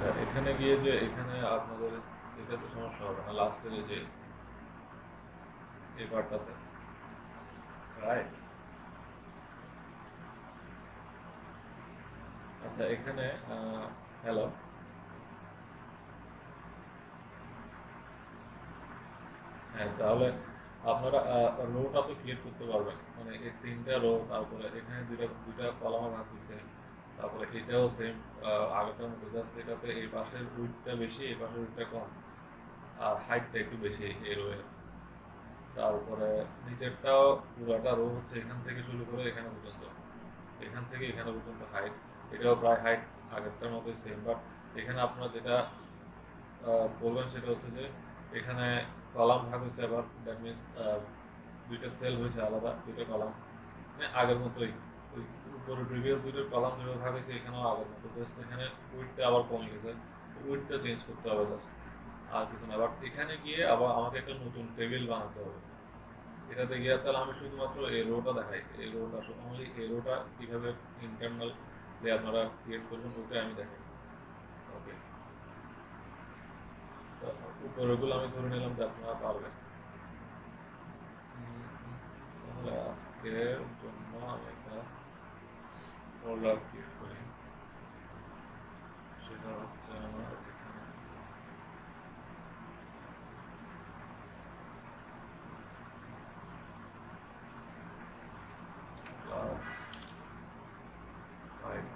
আচ্ছা, এখানে গিয়ে যে এখানে আপনাদের এটা তো সমস্যা হবে না লাস্টের যে এই পার্টটাতে, রাইট? আচ্ছা, এখানে হ্যালো। হ্যাঁ, তাহলে আপনারা রোটা তো ক্রিয়েট করতে পারবেন, মানে এই তিনটা রো, তারপরে এখানে দুইটা দুইটা কলামে ভাগ হয়েছে, তারপরে এটাও সেম আগেরটার মতো, জাস্ট এটাতে এই পাশের উইডথটা বেশি, এই পাশের উইডথটা কম, আর হাইটটা একটু বেশি এই রো এর। তারপরে নিচেরটাও পুরাটা রো হচ্ছে এখান থেকে শুরু করে এখানে পর্যন্ত, এখান থেকে এখানে পর্যন্ত হাইট, এটাও প্রায় হাইট আগেরটার মতোই সেম, বাট এখানে আপনারা যেটা করবেন সেটা হচ্ছে যে এখানে কলাম ভাগ হয়েছে আবার, দ্যাট মিনস দুইটা সেল হয়েছে আলাদা, দুইটা কলাম, মানে আগের মতোই, ওই উপরে প্রিভিয়াস দুইটার কলাম যেভাবে ভাগ হয়েছে এখানেও আগের মতো, জাস্ট এখানে উইডটা আবার কমে গেছে, উইডটা চেঞ্জ করতে হবে জাস্ট, আর কিছু না। বাট এখানে গিয়ে আবার আমাকে একটা নতুন টেবিল বানাতে হবে, এটাতে গিয়ে তাহলে আমি শুধুমাত্র এই রোটা দেখাই, এই রোটা অনলি এই রোটা কীভাবে ইন্টারনাল আপনারা ক্রিয়েট করবেন ওইটা আমি দেখাই। ওকে, তো উপরেগুলো আমি ধরে নিলাম যে আপনারা পারবেন। তাহলে আজকের জন্য আমি একটা ফোল্ডার ক্রিয়েট করি, সেটা হচ্ছে আমার এখানে ক্লাস 5।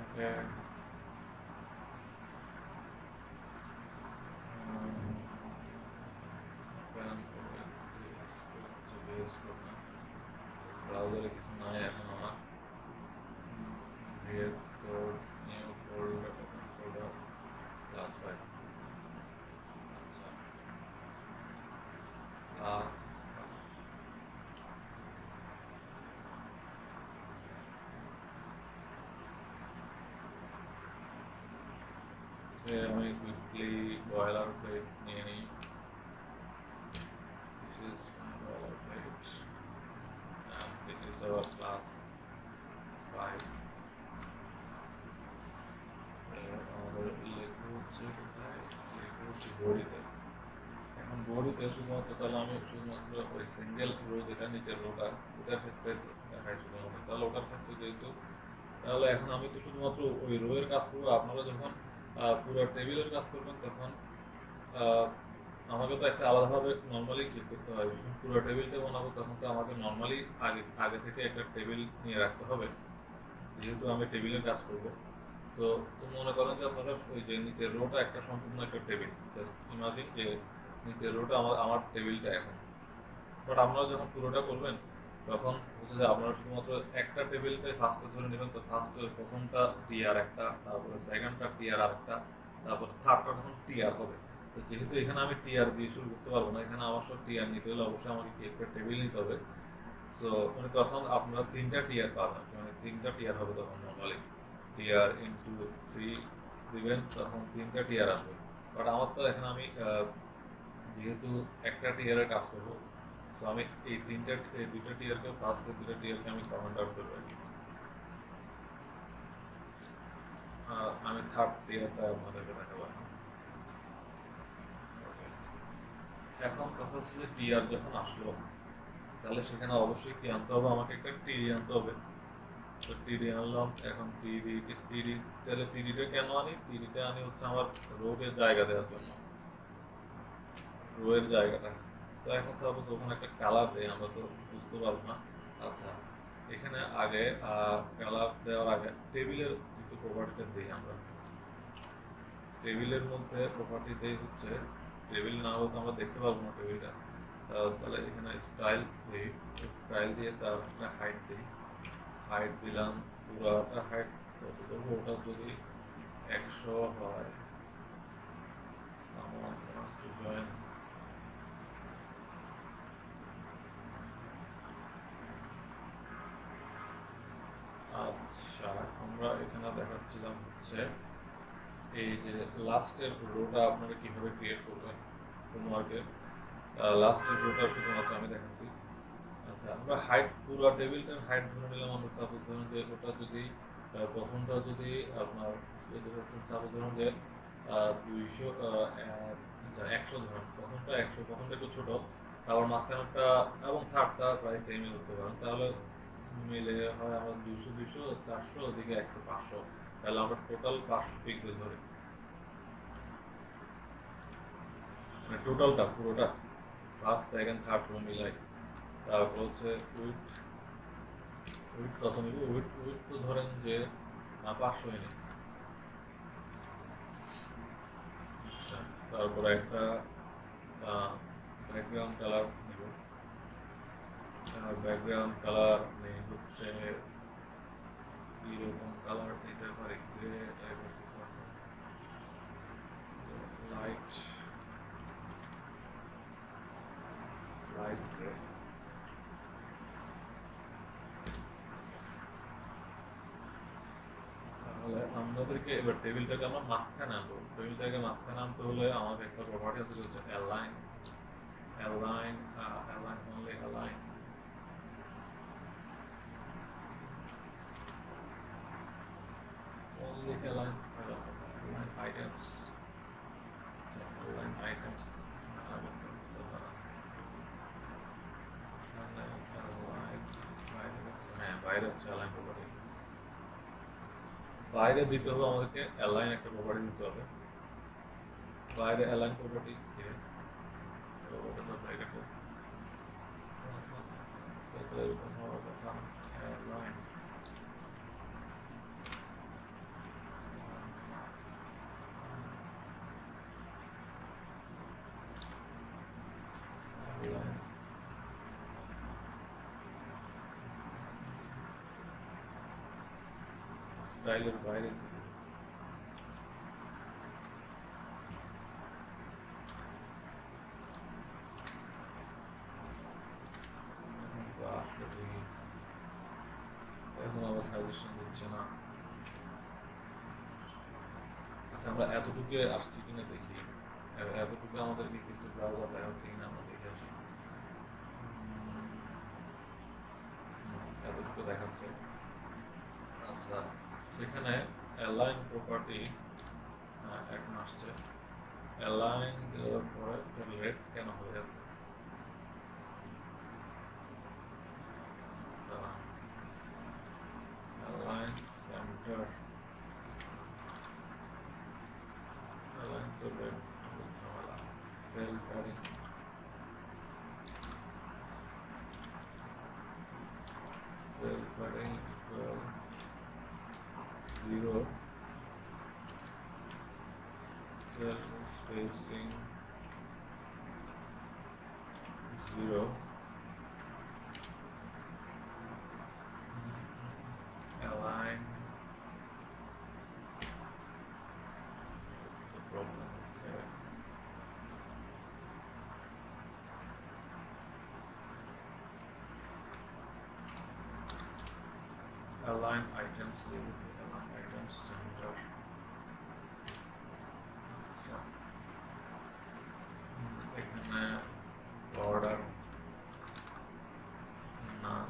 ওকে, ব্রাউজারে কিছু নাই এখন আমার, VS code, new folder, open folder, class 5। আচ্ছা, ক্লাস আমি কুইকলি বয়লার প্লেট নিয়ে নিই, this is my boilerplate and this is our class 5। আমাদের লেখা হচ্ছে কোথায়, লেখা হচ্ছে বডিতে। এখন বডিতে শুধুমাত্র তাহলে আমি শুধুমাত্র ওই সিঙ্গেল রো যেটা নিচের রোটা, ওটার ক্ষেত্রে দেখাই শুধুমাত্র, তাহলে ওটার ক্ষেত্রে যেহেতু, তাহলে এখন আমি তো শুধুমাত্র ওই রো এর কাজ করবো। আপনারা যখন পুরো টেবিলের কাজ করবেন তখন আহ, আমাকে তো একটা আলাদাভাবে নর্মালি ক্লিক করতে হয়, যখন পুরো টেবিলটা বানাবো তখন তো আমাকে নর্মালি আগে আগে থেকে একটা টেবিল নিয়ে রাখতে হবে, যেহেতু আমি টেবিলের কাজ করব। তো তো মনে করেন যে আপনারা ওই যে নিচের রোটা একটা সম্পূর্ণ একটা টেবিল, জাস্ট ইমাজিন যে নিচের রোটা আমার আমার টেবিলটা এখন। বাট আপনারা যখন পুরোটা করবেন তখন হচ্ছে যে আপনারা শুধুমাত্র একটা টেবিলকে ফার্স্টে ধরে নেবেন, তো ফার্স্টে প্রথমটা টিআর একটা, তারপরে সেকেন্ডটা টিআর আরেকটা, তারপর থার্ডটা তখন টিআর হবে। তো যেহেতু এখানে আমি টিআর দিয়ে শুরু করতে পারবো না, এখানে আমার সব টিআর নিতে হলে অবশ্যই আমাকে কি একটা টেবিল নিতে হবে। সো মানে তখন আপনারা তিনটা টিয়ার পাবেন, মানে তিনটা টিয়ার হবে তখন নর্মালি, টিয়ার ইন্টু 3 দিবেন তখন তিনটা টিয়ার আসবে। বাট আমার তো এখন আমি যেহেতু একটা টিয়ারের কাজ করবো, সো আমি এই দুইটা টিয়ারকে ফার্স্টের দুইটা টিয়ারকে আমি কমেন্ট আউট করবো আর আমি থার্ড টিয়ারটা আপনাদেরকে দেখাবো এখন কথা হচ্ছে যে টিআর যখন আসলো তাহলে সেখানে অবশ্যই কি আনতে হবে, আমাকে একটা টিডি আনতে হবে। তো টিডি আনলাম। এখন টিডি তাহলে টিডিটা কেন আনি? টিডিটা আনি হচ্ছে আমার রোগের জায়গা দেওয়ার জন্য, রোয়ের জায়গাটা। তো এখন সাপোজ ওখানে একটা কালার দেয়, আমরা তো বুঝতে পারবো না। আচ্ছা, এখানে আগে কালার দেওয়ার আগে টেবিলের কিছু প্রপার্টিটা দিই আমরা। টেবিলের মধ্যে প্রপার্টি দেই হচ্ছে, টেবিল না হলে তো আমরা দেখতে পারবো না টেবিলটা। তাহলে এখানে স্টাইল দিই, স্টাইল দিয়ে তার একটা হাইট দিই। হাইট দিলাম, পুরাটা হাইট কত করবো, ওটা যদি 100 হয়, someone wants to join। আচ্ছা, আমরা এখানে দেখাচ্ছিলাম হচ্ছে এই যে লাস্টের রোটা আপনারা কিভাবে ক্রিয়েট করবেন হোমওয়ার্কের। লাস্টের রোটা শুধুমাত্র আমি দেখাচ্ছি। আচ্ছা, আমরা হাইট পুরো টেবিলটার হাইট ধরে নিলাম। আমরা সাপোজ ধরুন যে ওটা যদি প্রথমটা যদি আপনার যদি হচ্ছে সাপোজ ধরুন যে 200 আচ্ছা 100 ধরুন, প্রথমটা 100, প্রথমটা একটু ছোট, তারপর মাঝখানেরটা এবং থার্ডটা প্রায় সেমই করতে পারেন। তাহলে মিলে হয় আমরা 200 200 400 ওদিকে 100 500, তাহলে আমরা টোটাল 500 পিক্সেল ধরি, মানে টোটালটা পুরোটা ফার্স্ট সেকেন্ড থার্ড রো মিলাই। তারপর হচ্ছে উইথ, উইথ কত নিব? উইথ তো ধরেন যে 500 এনে। আচ্ছা, তারপরে একটা ব্যাকগ্রাউন্ড কালার নেব। ব্যাকগ্রাউন্ড কালার নেই হচ্ছে এরকম কালার নিতে পারি, গ্রে টাইপের কিছু আছে, লাইট লাইট গ্রে। তাহলে আমাদেরকে এবার টেবিলটাকে আমরা মাঝখানে আনবো। টেবিলটাকে মাঝখানে আনতে হলে আমাকে একটা প্রপার্টি আছে হচ্ছে align, align align only align. only align থাকার কথা, align items, align items বাইরে হচ্ছে align property, বাইরে দিতে হবে আমাদেরকে align একটা প্রপার্টি দিতে হবে। বাইরে align প্রপার্টি এরকম হওয়ার কথা না। align স্টাইলের বাইরে দিতে এখন আবার সাজেশন দিচ্ছে না। আচ্ছা, আমরা এতটুকু আসছি কিনা দেখি, এতটুকু আমাদেরকে কিছু ব্রাউজার দেখাচ্ছে কিনা আমরা দেখে আসি। এতটুকু দেখাচ্ছে। আচ্ছা, এখানে অ্যালাইন প্রপার্টি এখন আসছে। অ্যালাইন দেওয়ার পরে রেড কেন হয়ে যাবে? অ্যালাইন সেন্টার, অ্যালাইন তো রেড ঝামেলা। Sell padding, sell padding equal 0, cell spacing 0, align the problem here. Align items, align items center. এখানে border নান।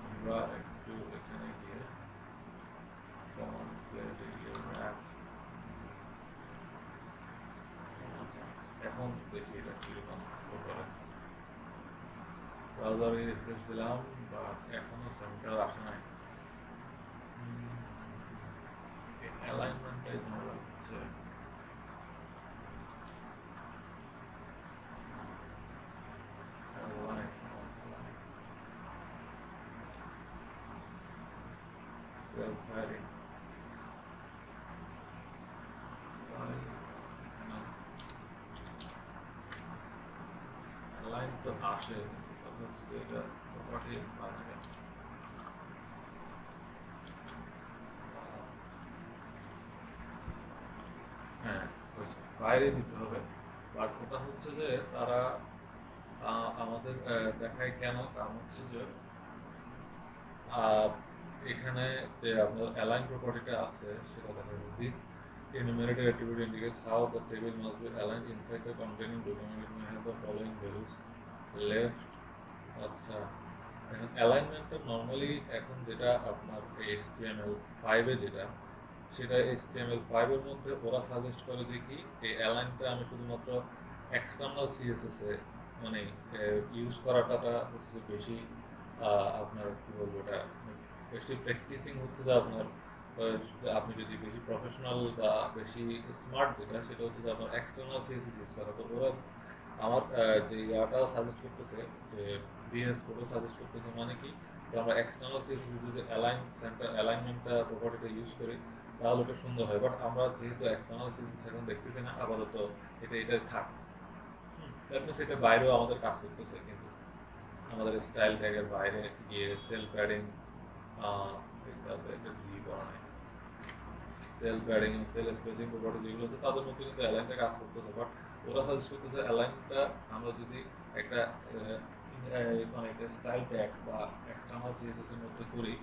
আমরা একটু এখানে গিয়ে এখন দেখি এটা কিরকম শো করে। ব্রাউজারে রিফ্রেশ দিলাম, বাট এখনো সেন্টার আসে নাই। অ্যালাইনমেন্টটাই ঝামেলা হচ্ছে। সেলফ হায়ারিং লাইন তো আসে, কিন্তু কথা হচ্ছে যে এটা প্রপার্টি বানাবে। হ্যাঁ, বাইরে দিতে হবে, বাট ওটা হচ্ছে যে তারা আমাদের দেখায় কেন, কারণ হচ্ছে যে এখানে যে আপনার অ্যালাইন প্রপার্টিটা আছে সেটা দেখা যাচ্ছে this enumerated attribute indicates how the table must be aligned inside the containing document. It may have the following values left. আচ্ছা, এখন অ্যালাইনমেন্টটা নর্মালি এখন যেটা আপনার HTML5 এ যেটা, সেটা HTML5 এর মধ্যে ওরা সাজেস্ট করে যে কি এই অ্যালাইনটা আমি শুধুমাত্র এক্সটার্নাল সিএসএস এ মানে ইউজ করাটা হচ্ছে যে বেশি আপনার কি বলবো এটা বেশি প্র্যাকটিসিং হচ্ছে যে আপনার আপনি যদি বেশি প্রফেশনাল বা বেশি স্মার্ট যেটা সেটা হচ্ছে যে আপনার এক্সটার্নাল সিএসএস ইউজ করা। তো ওরা আমার যে ইয়াটা সাজেস্ট করতেছে যে বিএস কোডও সাজেস্ট করতেছে, মানে কি আমরা এক্সটার্নাল সিএসএস যদি অ্যালাইনমেন্টটা প্রপার্টিটা ইউজ করি তাহলে ওটা সুন্দর হয়। বাট আমরা যেহেতু এক্সটার্নাল সিএসএস এখন দেখতেছি না, আপাতত এটা থাক। দ্যাট মিনস এটা বাইরেও আমাদের কাজ করতেছে, কিন্তু আমাদের স্টাইল ট্যাগের বাইরে গিয়ে সেল প্যাডিং এটাতে একটা জি করা নাই, sell padding sell spacing property যেগুলো আছে তাদের মধ্যে কিন্তু অ্যালাইনটা কাজ করতেছে। বাট ওরা সাজেস্ট করতেছে অ্যালাইনটা আমরা যদি একটা মানে একটা স্টাইল ট্যাগ বা এক্সটার্নাল সিএসএস এর মধ্যে করি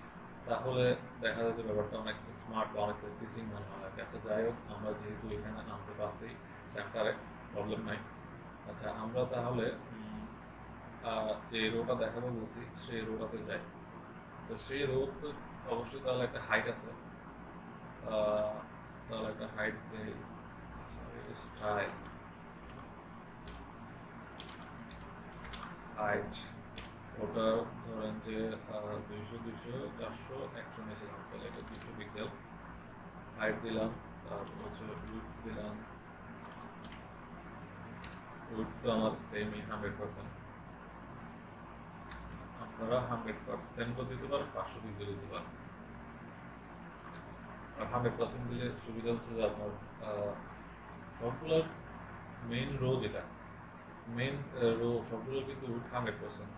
তাহলে দেখা যায় যে ব্যাপারটা অনেক স্মার্ট বা অনেক প্র্যাকটিসিং মনে হয়। আচ্ছা যাই হোক, আমরা যেহেতু এখানে আনতে পারছি সেন্টারে, প্রবলেম নাই। আচ্ছা আমরা তাহলে যে রোটা দেখাবো বলছি সেই রোটাতে যাই। তো সেই রো তো অবশ্যই তাহলে একটা হাইট আছে, তাহলে একটা হাইট দেই, স্টাইল হাইট ওটা ধরেন যে 200 200 400 100 নিয়েছিলাম, তাহলে এটা 200 পিক্সেল হাইট দিলাম। তারপর হচ্ছে উইডথ দিলাম, উইডথ তো আমার সেমই 100%। আপনারা 100% দিতে পারেন, 500 পিক্সেল দিতে পারেন। আর 100% দিলে সুবিধা হচ্ছে যে আপনার সবগুলোর মেইন রো যেটা মেইন রো সবগুলোর কিন্তু উইডথ 100%।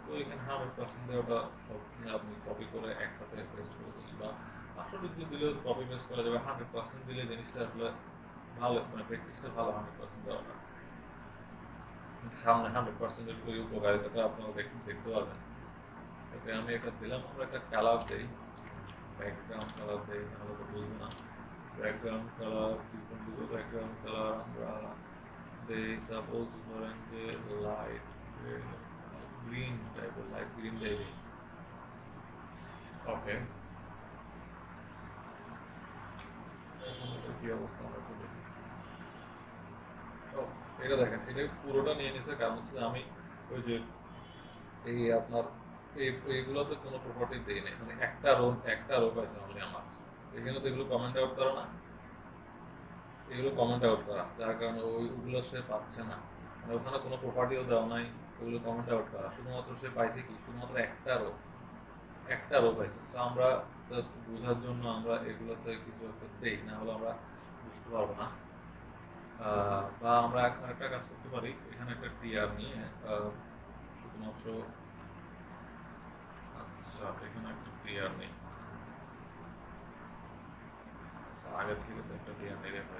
তো এখানে 100% দিয়ে ওটা সব আপনি কপি করে একসাথে পেস্ট করে দিলেন, বা 500 পিক্সেল দিলেও কপি পেস্ট করা যাবে। 100% দিলে জিনিসটা আসলে ভালো, মানে প্র্যাকটিসটা ভালো 100% দেওয়াটা। সামনে 100% এর উপকারিতাটা আপনারা দেখতে পারবেন। ওকে, আমি এটা দিলাম। আমরা একটা কালার দিই, ব্যাকগ্রাউন্ড কালার দিই, নাহলে তো বুঝবো না। ব্যাকগ্রাউন্ড কালার কীরকম দিব? ব্যাকগ্রাউন্ড কালার আমরা দিই সাপোজ ধরেন যে লাইট গ্রিন টাইপের, লাইট গ্রিন দিই। ওকে, এখন এটা কি অবস্থা আমরা একটু দেখি। ও, এটা দেখেন, এটা পুরোটা নিয়ে নিছে, কারণ হচ্ছে আমি ওই যে এই আপনার এইগুলোতে কোনো প্রপার্টি দিই না, মানে একটা রো পাইছে অনলি আমার। এখানে তো এগুলো কমেন্ট আউট করা না, এগুলো কমেন্ট আউট করা, যার কারণে ওইগুলো সে পাচ্ছে না, মানে ওখানে কোনো প্রপার্টিও দেওয়া নাই, ওগুলো কমেন্ট আউট করা। শুধুমাত্র সে পাইছে কি, শুধুমাত্র একটা রো পাইছে। সো আমরা জাস্ট বোঝার জন্য আমরা এগুলোতে কিছু একটা দেই, না হলে আমরা বুঝতে পারবো না। বা আমরা আরেকটা কাজ করতে পারি, এখানে একটা টিআর নিয়ে শুধুমাত্র, আচ্ছা এখানে একটা টিআর নেই, আচ্ছা আগের থেকে তো একটা টিআর নেই রেখা,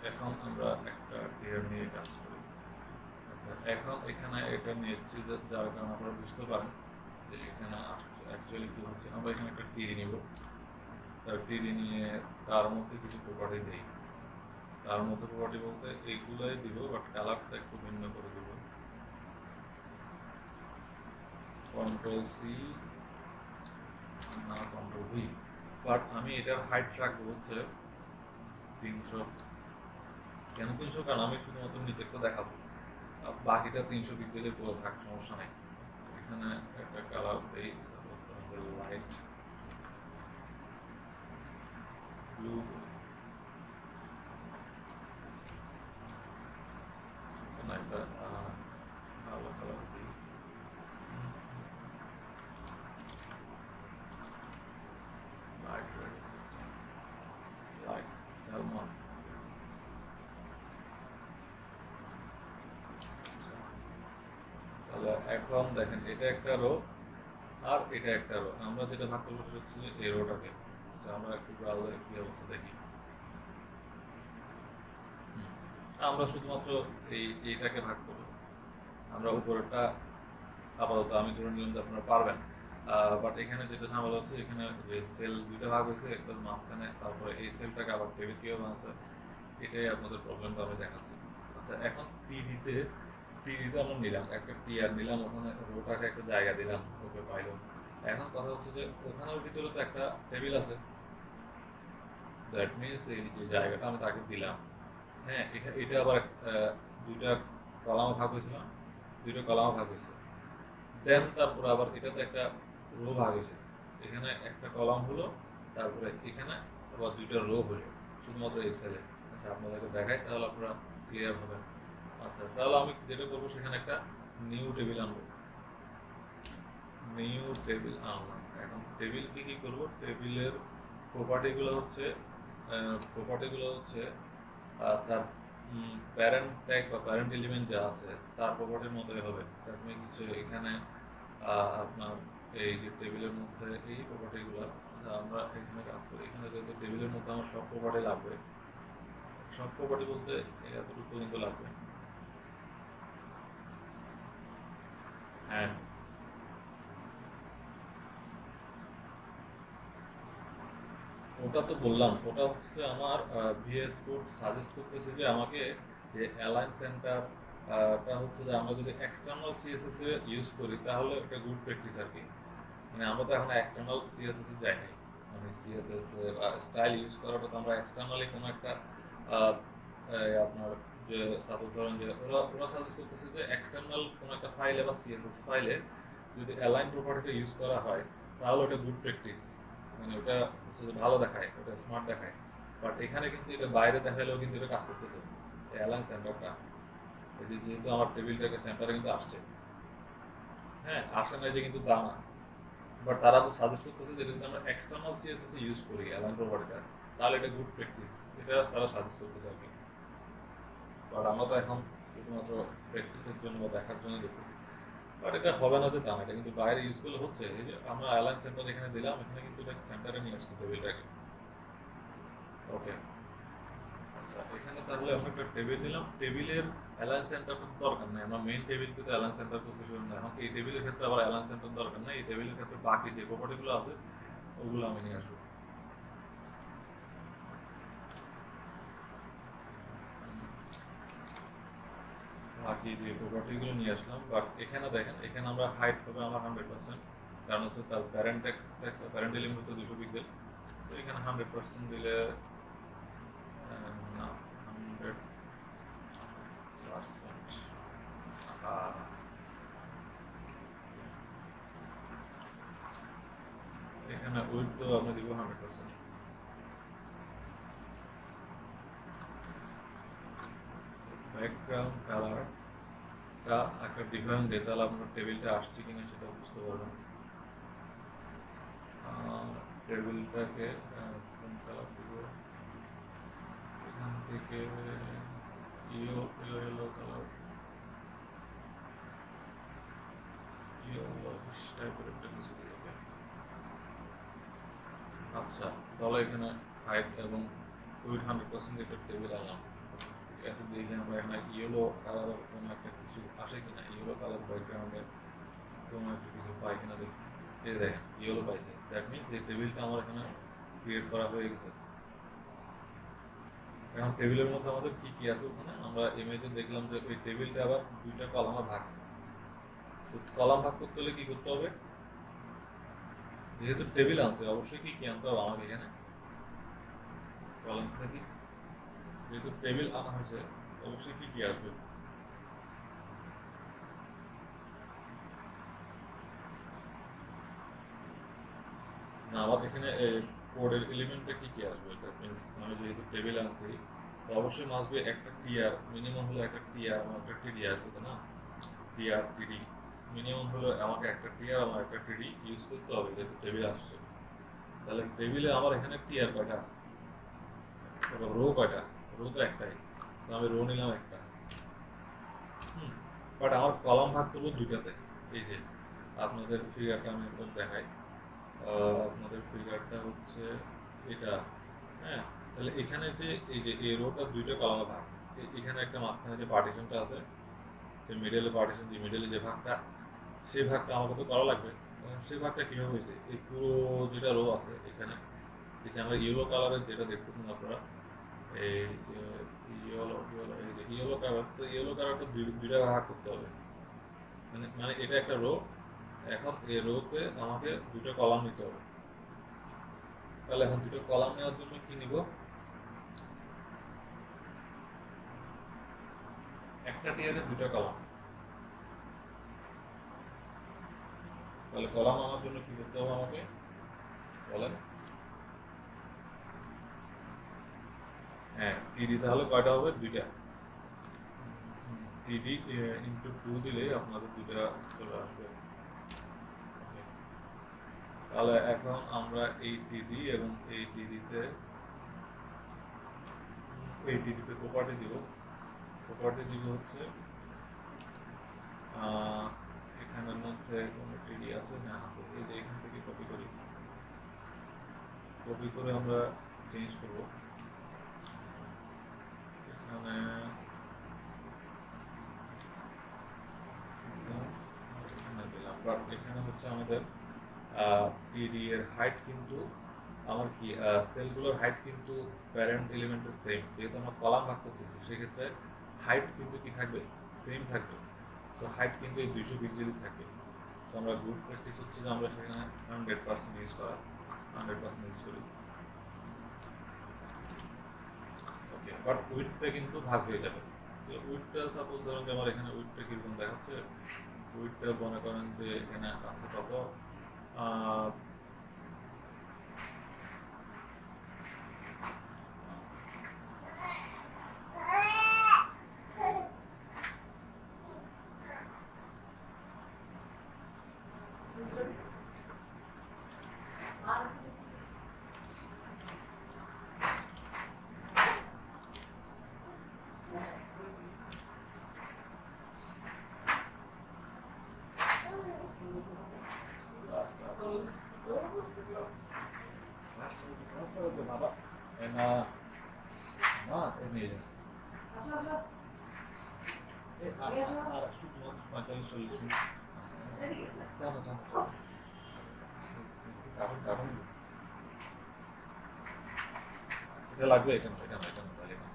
এখন আমরা একটা টিআর নিয়ে কাজ করি। আচ্ছা এখন এখানে এটা নিয়েছি যার কারণে আপনারা বুঝতে পারেন যে এখানে অ্যাকচুয়ালি কি হচ্ছে। আমরা এখানে একটা টিডি নিব, টিডি নিয়ে তার মধ্যে কিছু প্রপার্টি দিই। তার মধ্যে প্রপার্টি বলতে এইগুলাই দিব, বাট কালারটা একটু ভিন্ন করে দিব। কন্ট্রোল সি না কন্ট্রোল ভি, বাট আমি এটার হাইট রাখবো হচ্ছে 300। কেন 300? কারণ আমি শুধুমাত্র নিচেরটা দেখাবো, বাকিটা 300 পিক্সেলের পুরো থাক, সমস্যা নেই। এখানে একটা কালার দেই, লাইট ব্লু, একটা ভালো কালার দিই, লাইট রেড, লাইট স্যালমন। তাহলে এখন দেখেন এটা একটা রো আর এটা একটা রো। আমরা যেটা ভাগ করবো সেটা হচ্ছে এই রোটাকে। আমরা একটু ব্রাউজারে কি অবস্থা দেখি। আমরা শুধুমাত্র এইটাকে ভাগ করবো। আমরা উপরেরটা আপাতত আমি ধরে নিলাম যে আপনারা পারবেন, বাট এখানে যেটা ঝামেলা হচ্ছে, এখানে যে সেল দুইটা ভাগ হয়েছে, একটা মাঝখানে, তারপরে এই সেলটাকে আবার টেবিল কীভাবে আছে, এটাই আপনাদের প্রবলেমটা আমি দেখাচ্ছি। আচ্ছা, এখন টিডিতে আমরা নিলাম একটা টিআর নিলাম, ওখানে রোটাকে একটা জায়গা দিলাম, ওকে পাইলো। এখন কথা হচ্ছে যে ওখানের ভিতরে তো একটা টেবিল আছে, দ্যাট মিনস এই যে জায়গাটা আমি তাকে দিলাম, হ্যাঁ, এটা আবার দুইটা কলামে ভাগ হয়েছিল না, দুইটা কলামে ভাগ হয়েছে। দেন তারপরে আবার এটাতে একটা রো ভাগ হয়েছে, এখানে একটা কলাম হলো, তারপরে এখানে আবার দুইটা রো হলো শুধুমাত্র এই সেলে। আচ্ছা, আপনাদেরকে দেখাই তাহলে আপনারা ক্লিয়ার হবেন। আচ্ছা, তাহলে আমি যেটা করবো, সেখানে একটা নিউ টেবিল আনবো, নিউ টেবিল আনলাম। এখন টেবিল কি করবো, টেবিলের প্রপার্টিগুলো হচ্ছে তার প্যারেন্ট ট্যাগ বা প্যারেন্ট এলিমেন্ট যা আছে তার প্রপার্টির মতোই হবে। দ্যাট মিনস হচ্ছে এখানে আপনার এই যে টেবিলের মধ্যে এই প্রপার্টিগুলো আমরা এখানে কাজ করি। এখানে যেহেতু টেবিলের মধ্যে আমার সব প্রপার্টি লাগবে, সব প্রপার্টি বলতে এতটুকু পর্যন্ত লাগবে। অ্যান্ড ওটা তো বললাম, ওটা হচ্ছে যে আমার ভিএস কোড সাজেস্ট করতেছে যে আমাকে যে অ্যালাইন সেন্টারটা হচ্ছে যে আমরা যদি এক্সটার্নাল সিএসএস এ ইউজ করি তাহলে একটা গুড প্র্যাকটিস আর কি। মানে আমরা তো এখন এক্সটার্নাল সিএসএস এ যাই নাই, মানে সিএসএস স্টাইল ইউজ করাটা তো আমরা এক্সটার্নালি কোনো একটা আপনার যে সাপোজ ধরেন যে ওরা সাজেস্ট করতেছে যে এক্সটার্নাল কোনো একটা ফাইলে বা সিএসএস ফাইলে যদি অ্যালাইন প্রপার্টিটা ইউজ করা হয় তাহলে ওটা গুড প্র্যাকটিস, মানে ওটা হচ্ছে ভালো দেখায়, ওটা স্মার্ট দেখায়। বাট এখানে কিন্তু এটা বাইরে দেখালেও কিন্তু এটা কাজ করতেছে, অ্যালাইন সেন্টারটা। এই যে যেহেতু আমার টেবিলটাকে সেন্টারে কিন্তু আসছে, হ্যাঁ, আসে না যে কিন্তু তা না, বাট তারা সাজেস্ট করতেছে যে যদি আমরা এক্সটার্নাল সিএসএস ইউজ করি অ্যালাইন প্রপার্টিটা তাহলে এটা গুড প্র্যাকটিস, এটা তারা সাজেস্ট করতেছে আর কি। বাট আমরা তো এখন শুধুমাত্র প্র্যাকটিসের জন্য বা দেখার জন্য দেখতেছি, বাট এটা হবে না যে তা না, এটা কিন্তু বাইরে ইউজ করলে হচ্ছে। এই যে আমরা অ্যালাইন সেন্টার এখানে দিলাম, এখানে কিন্তু এটা সেন্টারে নিয়ে আসছে টেবিলটাকে। ওকে, আচ্ছা, এখানে তাহলে আমরা একটা টেবিল নিলাম, টেবিলের অ্যালাইন সেন্টারটা দরকার নেই, আমরা মেইন টেবিলকে তো অ্যালাইন সেন্টার পজিশন না। এখন এই টেবিলের ক্ষেত্রে আবার অ্যালাইন সেন্টার দরকার নেই, এই টেবিলের ক্ষেত্রে বাকি যে প্রপার্টিগুলো আছে ওগুলো আমি নিয়ে আসবো। বাকি যে প্রপার্টিগুলো নিয়ে আসলাম, বাট এখানে দেখেন, এখানে আমরা হাইট হবে আমার 100%, কারণ হচ্ছে তার প্যারেন্ট এলিমেন্ট হচ্ছে 200 পিক্সেল। সো এখানে 100% দিলে না, 100%, এখানে উইথ তো আমরা দিব 100%। ব্যাকগ্রাউন্ড কালারটা একটা ডিফারেন্ট ডে, তাহলে আপনার টেবিলটা আসছে কিনা সেটা বুঝতে পারবেন। টেবিলটাকে কোন কালার দিব, এখান থেকে ইয়েলো কালার, ইয়েলো টাইপের একটা কিছু দিতে হবে। আচ্ছা, তাহলে এখানে হাইট এবং উইথ 100% একটা টেবিল আনলাম। অ্যাসিড দেখে আমরা এখানে ইয়েলো কালারের কোনো একটা কিছু আসে কিনা, ইয়েলো কালার ব্যাকগ্রাউন্ডে কোনো একটা কিছু পাই কিনা দেখি। এই দেখেন ইয়েলো পাইছে, দ্যাট মিনস এই টেবিলটা আমার এখানে ক্রিয়েট করা হয়ে গেছে। এখন টেবিলের মধ্যে আমাদের কি কি আছে ওখানে আমরা ইমেজে দেখলাম যে ওই টেবিলটা আবার দুইটা কলামে ভাগ। কলাম ভাগ করতে হলে কি করতে হবে, যেহেতু টেবিল আনছে অবশ্যই কি কি আনতে হবে আমাকে এখানে কলাম থেকে, যেহেতু টেবিল আনা হয়েছে অবশ্যই কি কি আসবে। না আমার এখানে কোডের এলিমেন্টটা কি কি আসবে, দ্যাট মিনস আমি যেহেতু টেবিল আনছি তো অবশ্যই মাসবে একটা টিআর, মিনিমাম হলো একটা টিআর আমার একটা টিডি আসবে, তো না টিআর টিডি মিনিমাম হলো আমাকে একটা টিআর আমার একটা টিডি ইউজ করতে হবে যেহেতু টেবিল আসছে। তাহলে টেবিলে আমার এখানে টিআর কয়টা, রো কয়টা, রো তো একটাই, তো আমি রো নিলাম একটা। বাট আমার কলাম ভাগ করবো দুইটাতে। এই যে আপনাদের ফিগারটা আমি একবার দেখাই, আপনাদের ফিগারটা হচ্ছে এটা, হ্যাঁ। তাহলে এখানে যে এই যে এই রোটা দুইটা কলামে ভাগ, এখানে একটা মাঝখানে যে পার্টিশনটা আছে, যে মিডলে পার্টিশন, যে মিডলে যে ভাগটা, সেই ভাগটা আমাকে তো করা লাগবে। সেই ভাগটা কীভাবে হয়েছে, এই পুরো যেটা রো আছে এখানে, এই যে আমরা ইয়েলো কালারের যেটা দেখতেছেন আপনারা, এই যে ইয়েলো ইয়েলো, এই যে ইয়েলো কালার, তো ইয়েলো কালারটা দুইটা ভাগ করতে হবে, মানে মানে এটা একটা রো। এখন এই রোতে আমাকে দুটো কলাম নিতে হবে। তাহলে এখন দুটো কলাম নেওয়ার জন্য কি নিব, একটা টিয়ারে দুটো কলাম। তাহলে কলাম আনার জন্য কি করতে হবে আমাকে বলেন, হ্যাঁ টিডি তাহলে কয়টা হবে, দুইটা। টিডি ইন্টু 2 দিলেই আপনাদের দুইটা চলে আসবে। তাহলে এখন আমরা এই টিডি এবং এই টিডিতে প্রপার্টি দিব। প্রপার্টি দিব হচ্ছে এখানের মধ্যে কোনো টিডি আছে, হ্যাঁ আছে, এই যে এখান থেকে কপি করি, কপি করে আমরা চেঞ্জ করব এখানে, এখানে দিলাম। বাট এখানে হচ্ছে আমাদের টিডি এর হাইট কিন্তু আমার কি সেলগুলোর হাইট কিন্তু প্যারেন্ট এলিমেন্টের সেম, যেহেতু আমরা কলাম ভাগ করতেছি সেক্ষেত্রে হাইট কিন্তু কি থাকবে, সেম থাকবে। সো হাইট কিন্তু এই 200 পিক্সেলই থাকবে। সো আমরা গুড প্র্যাকটিস হচ্ছে যে আমরা সেখানে 100% ইউজ করা, 100% ইউজ করি। ওকে, বাট উইডথটা কিন্তু ভাগ হয়ে যাবে। উইডথটা সাপোজ ধরুন যে আমার এখানে উইডথটা কীরকম দেখাচ্ছে, উইডথটা মনে করেন যে এখানে আছে কত, বাবা না না এমনি আর শুধু 45-40 মিনিট জানো জানো কারণ কারণ এটা লাগবে, এটা না এটা না এটা না তাহলে না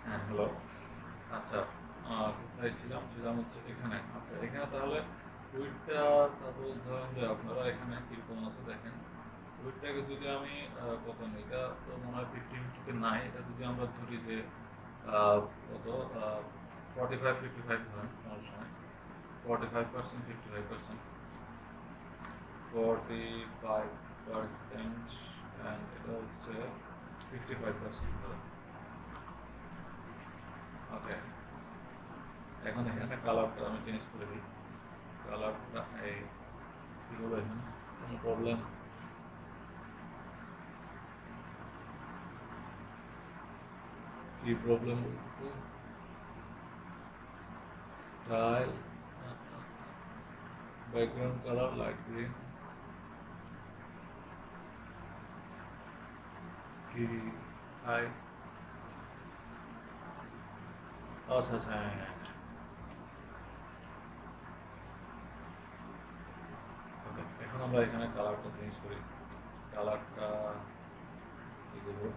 হ্যাঁ হ্যালো। আচ্ছা কোথায় ছিলাম, ছিলাম হচ্ছে এখানে। আচ্ছা এখানে তাহলে উইডটা সাপোজ ধরেন যে আপনারা এখানে কীরকম আছে দেখেন, উইডটাকে যদি আমি কত নিই, এটা তো মনে হয় 50-50-তে নাই, এটা যদি আমরা ধরি যে কত 45-55 ধরেন, সমস্যা নাই, 45%, 55%, 45 পার্সেন্ট অ্যান্ড এটা হচ্ছে 55% ধরো। ওকে, এখন এখানে কালারটা আমি চেঞ্জ করে দিই। কালারটা এই কী হবে এখানে কোনো প্রবলেম? কি প্রবলেম বলতেছে? Style, background colour light green, কি হাই, আচ্ছা আচ্ছা, হ্যাঁ হ্যাঁ। ওকে, এখন আমরা এখানে কালারটা চেঞ্জ করি। কালারটা কি দেবো?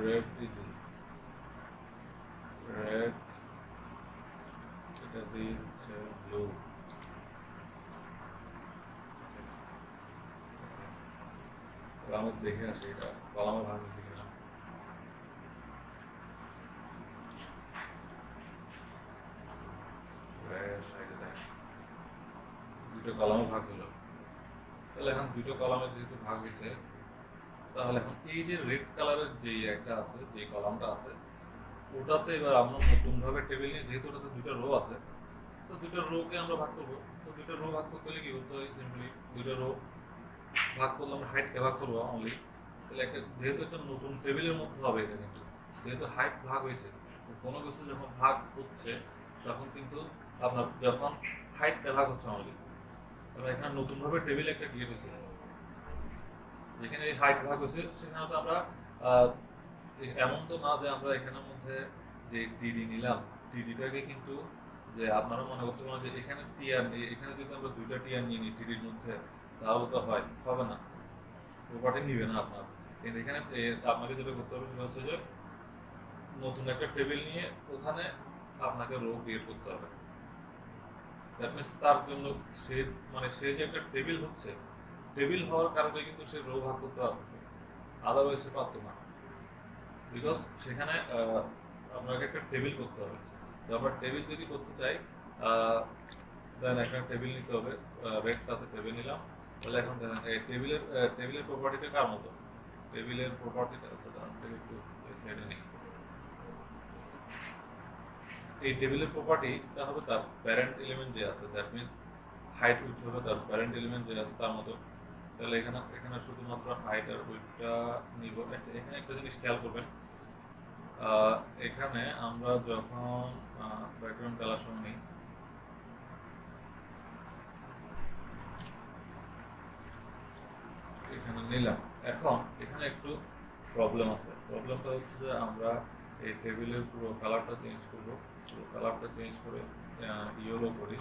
রেড দিই, রেড, এটা দিই হচ্ছে ব্লু। আমি দেখে আসি এটা কলামে ভাগ হয়েছে কিনা। দুটো কলামে ভাগ হলো, তাহলে এখন দুটো কলামে যেহেতু ভাগ হয়েছে, তাহলে এখন এই যে রেড কালারের যে একটা আছে, যে কলামটা আছে, ওটাতে এবার আমরা নতুনভাবে টেবিল নিয়ে, যেহেতু ওটাতে দুটো রো আছে, তো দুটো রোকে আমরা ভাগ করবো। তো দুটো রো ভাগ করতে হলে কি করতে হয়? সিম্পলি দুটো রো ভাগ করলাম, হাইটকে ভাগ করবো অনলি। তাহলে একটা, যেহেতু একটা নতুন টেবিলের মধ্যে হবে এটা, কিন্তু যেহেতু হাইট ভাগ হয়েছে, কোনো কিছু যখন ভাগ হচ্ছে তখন কিন্তু আপনার যখন হাইটটা ভাগ হচ্ছে অনলি, তবে এখানে নতুনভাবে টেবিল একটা ক্রিয়েট হয়েছে, যেখানে হাইট ভাগ হয়েছে সেখানে তো আমরা এমন তো না যে আমরা এখানের মধ্যে যে ডিডি নিলাম, ডিডিটাকে কিন্তু, যে আপনারা মনে করতে পারেন যে এখানে টিআর নেই, এখানে যদি আমরা দুইটা টিআর নিয়ে নিই ডিডির মধ্যে, তাহলে তো হবে না, প্রপার্টি নিবে না আপনার। কিন্তু এখানে আপনাকে যেটা করতে হবে সেটা হচ্ছে যে নতুন একটা টেবিল নিয়ে ওখানে আপনাকে রো ক্রিয়েট করতে হবে। দ্যাট মিনস তার জন্য সে, মানে সে যে একটা টেবিল হচ্ছে, টেবিল হওয়ার কারণে কিন্তু সে রো ভাগ করতে পারতেছে, আদারওয়াইজ সে পারতো না। বিকজ সেখানে আপনাকে একটা টেবিল করতে হবে। তো আমরা টেবিল যদি করতে চাই, দেন একটা টেবিল নিতে হবে, রেডটাতে টেবিল নিলাম। তাহলে এখন দেখেন এই টেবিলের প্রপার্টিটা কার মতো? টেবিলের প্রপার্টিটা হচ্ছে, টেবিল টু এই সাইডে নেই। এই টেবিলের প্রপার্টিটা হবে তার প্যারেন্ট এলিমেন্ট যে আছে, দ্যাট মিনস হাইট উইথ হবে তার প্যারেন্ট এলিমেন্ট যে আছে তার মতো। তাহলে এখানে এখানে শুধুমাত্র হাইট আর উইথটা নিব। আচ্ছা, এখানে একটা জিনিস খেয়াল করবেন, এখানে আমরা যখন ব্যাকগ্রাউন্ড কালার সহ নিই, এখানে নিলাম, এখন এখানে একটু প্রবলেম আছে। প্রবলেমটা হচ্ছে যে আমরা এই টেবিলের পুরো কালারটা চেঞ্জ করব। পুরো কালারটা চেঞ্জ করে ইয়েলো করি,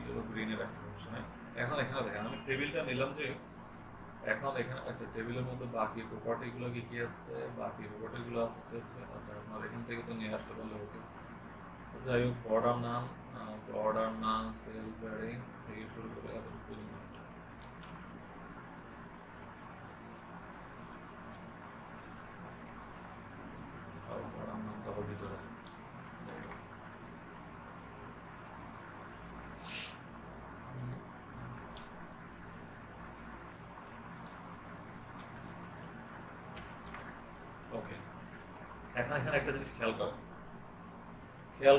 ইয়েলো গ্রিনের একটা অপশনে। এখন এখানে দেখেন আমি টেবিলটা নিলাম যে, এখন এখানে আচ্ছা টেবিলের মধ্যে বাকি প্রপার্টিগুলো কি কি আছে? বাকি প্রপার্টিগুলো আছে হচ্ছে, আচ্ছা আপনার এখান থেকে তো নিয়ে আসতে পারলে হতো। যাই হোক, বর্ডার নাম সেল প্যাডিং থেকে শুরু করে এতটুকু বর্ডার নাম তো ভিতরে। ওকে, এখন এখানে একটা জিনিস খেয়াল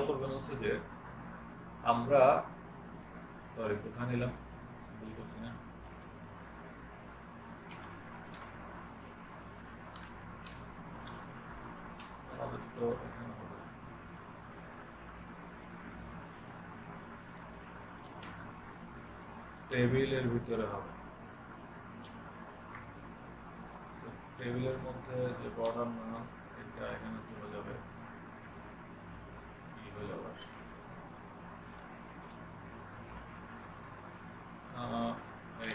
করবেন হচ্ছে যে আমরা, সরি কোথায় নিলাম, ভুল করছি না, আমাদের তো এখানে হবে টেবিলের ভিতরে হবে। টেবিলের মধ্যে যে বর্ডার নাম, এটা এখানে চলে যাবে, কি হয়ে যাবে এই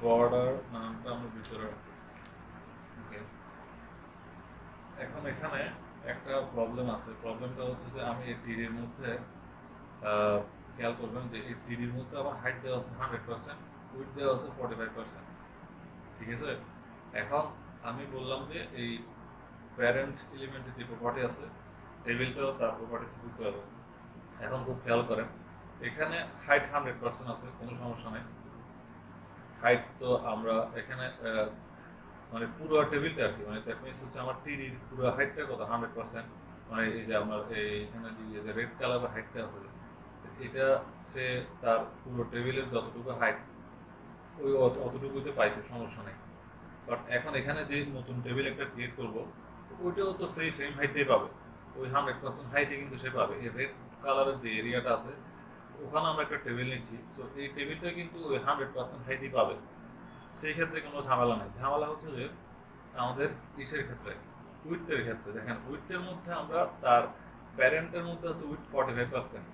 বর্ডার নামটা আমরা ভিতরে রাখতে। ওকে, এখন এখানে একটা প্রবলেম আছে। প্রবলেমটা হচ্ছে যে আমি এই টিডির মধ্যে, খেয়াল করবেন যে এই টিডির মধ্যে আমার হাইট দেওয়া আছে 100%, উইথ দেওয়া আছে 45%, ঠিক আছে? এখন আমি বললাম যে এই প্যারেন্ট এলিমেন্টের যে প্রপার্টি আছে টেবিলটাও তার প্রপার্টিতে ঢুকতে হবে। এখন খুব খেয়াল করেন, এখানে হাইট 100% আছে, কোনো সমস্যা নেই। হাইট তো আমরা এখানে মানে পুরো টেবিলটা আর কি, মানে দ্যাট মিনস হচ্ছে আমার টিডির পুরো হাইটটা কত 100%। মানে এই যে আমার এখানে যে রেড কালারের হাইটটা আছে, এটা সে তার পুরো টেবিলের যতটুকু হাইট ওই অতটুকুতে পাইছে, সমস্যা নেই। বাট এখন এখানে যে নতুন টেবিল একটা ক্রিয়েট করবো, ওইটাও তো সেই সেম হাইটটাই পাবে, ওই 100% হাইটে কিন্তু সে পাবে। এই রেড কালারের যে এরিয়াটা আছে ওখানে আমরা একটা টেবিল নিচ্ছি, সো এই টেবিলটা কিন্তু ওই 100% হাইটই পাবে। সেই ক্ষেত্রে কোনো ঝামেলা নেই। ঝামেলা হচ্ছে যে আমাদের ইসের ক্ষেত্রে, উইথের ক্ষেত্রে দেখেন, উইথের মধ্যে আমরা তার প্যারেন্টের মধ্যে আছে উইথ 45%,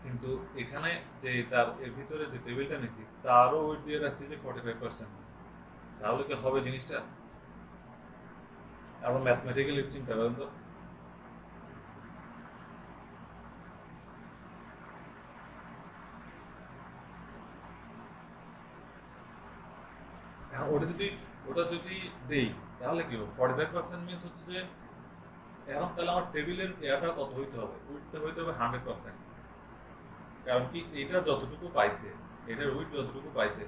কিন্তু এখানে যে তার এর ভিতরে যে টেবিলটা নিচ্ছি তারও উইথ দিয়ে রাখছি যে 45%। তাহলে কি হবে জিনিসটা? আমরা ম্যাথমেটিক্যালি চিন্তা করেন তো। হ্যাঁ, ওটা যদি দেই তাহলে কি হবে? 45% মিনস হচ্ছে যে এখন তাহলে আমার টেবিলের এয়ারটা কত হইতে হবে? উইথটা হইতে হবে 100%। কারণ কি এটা যতটুকু পাইছে, এটার উইথ যতটুকু পাইছে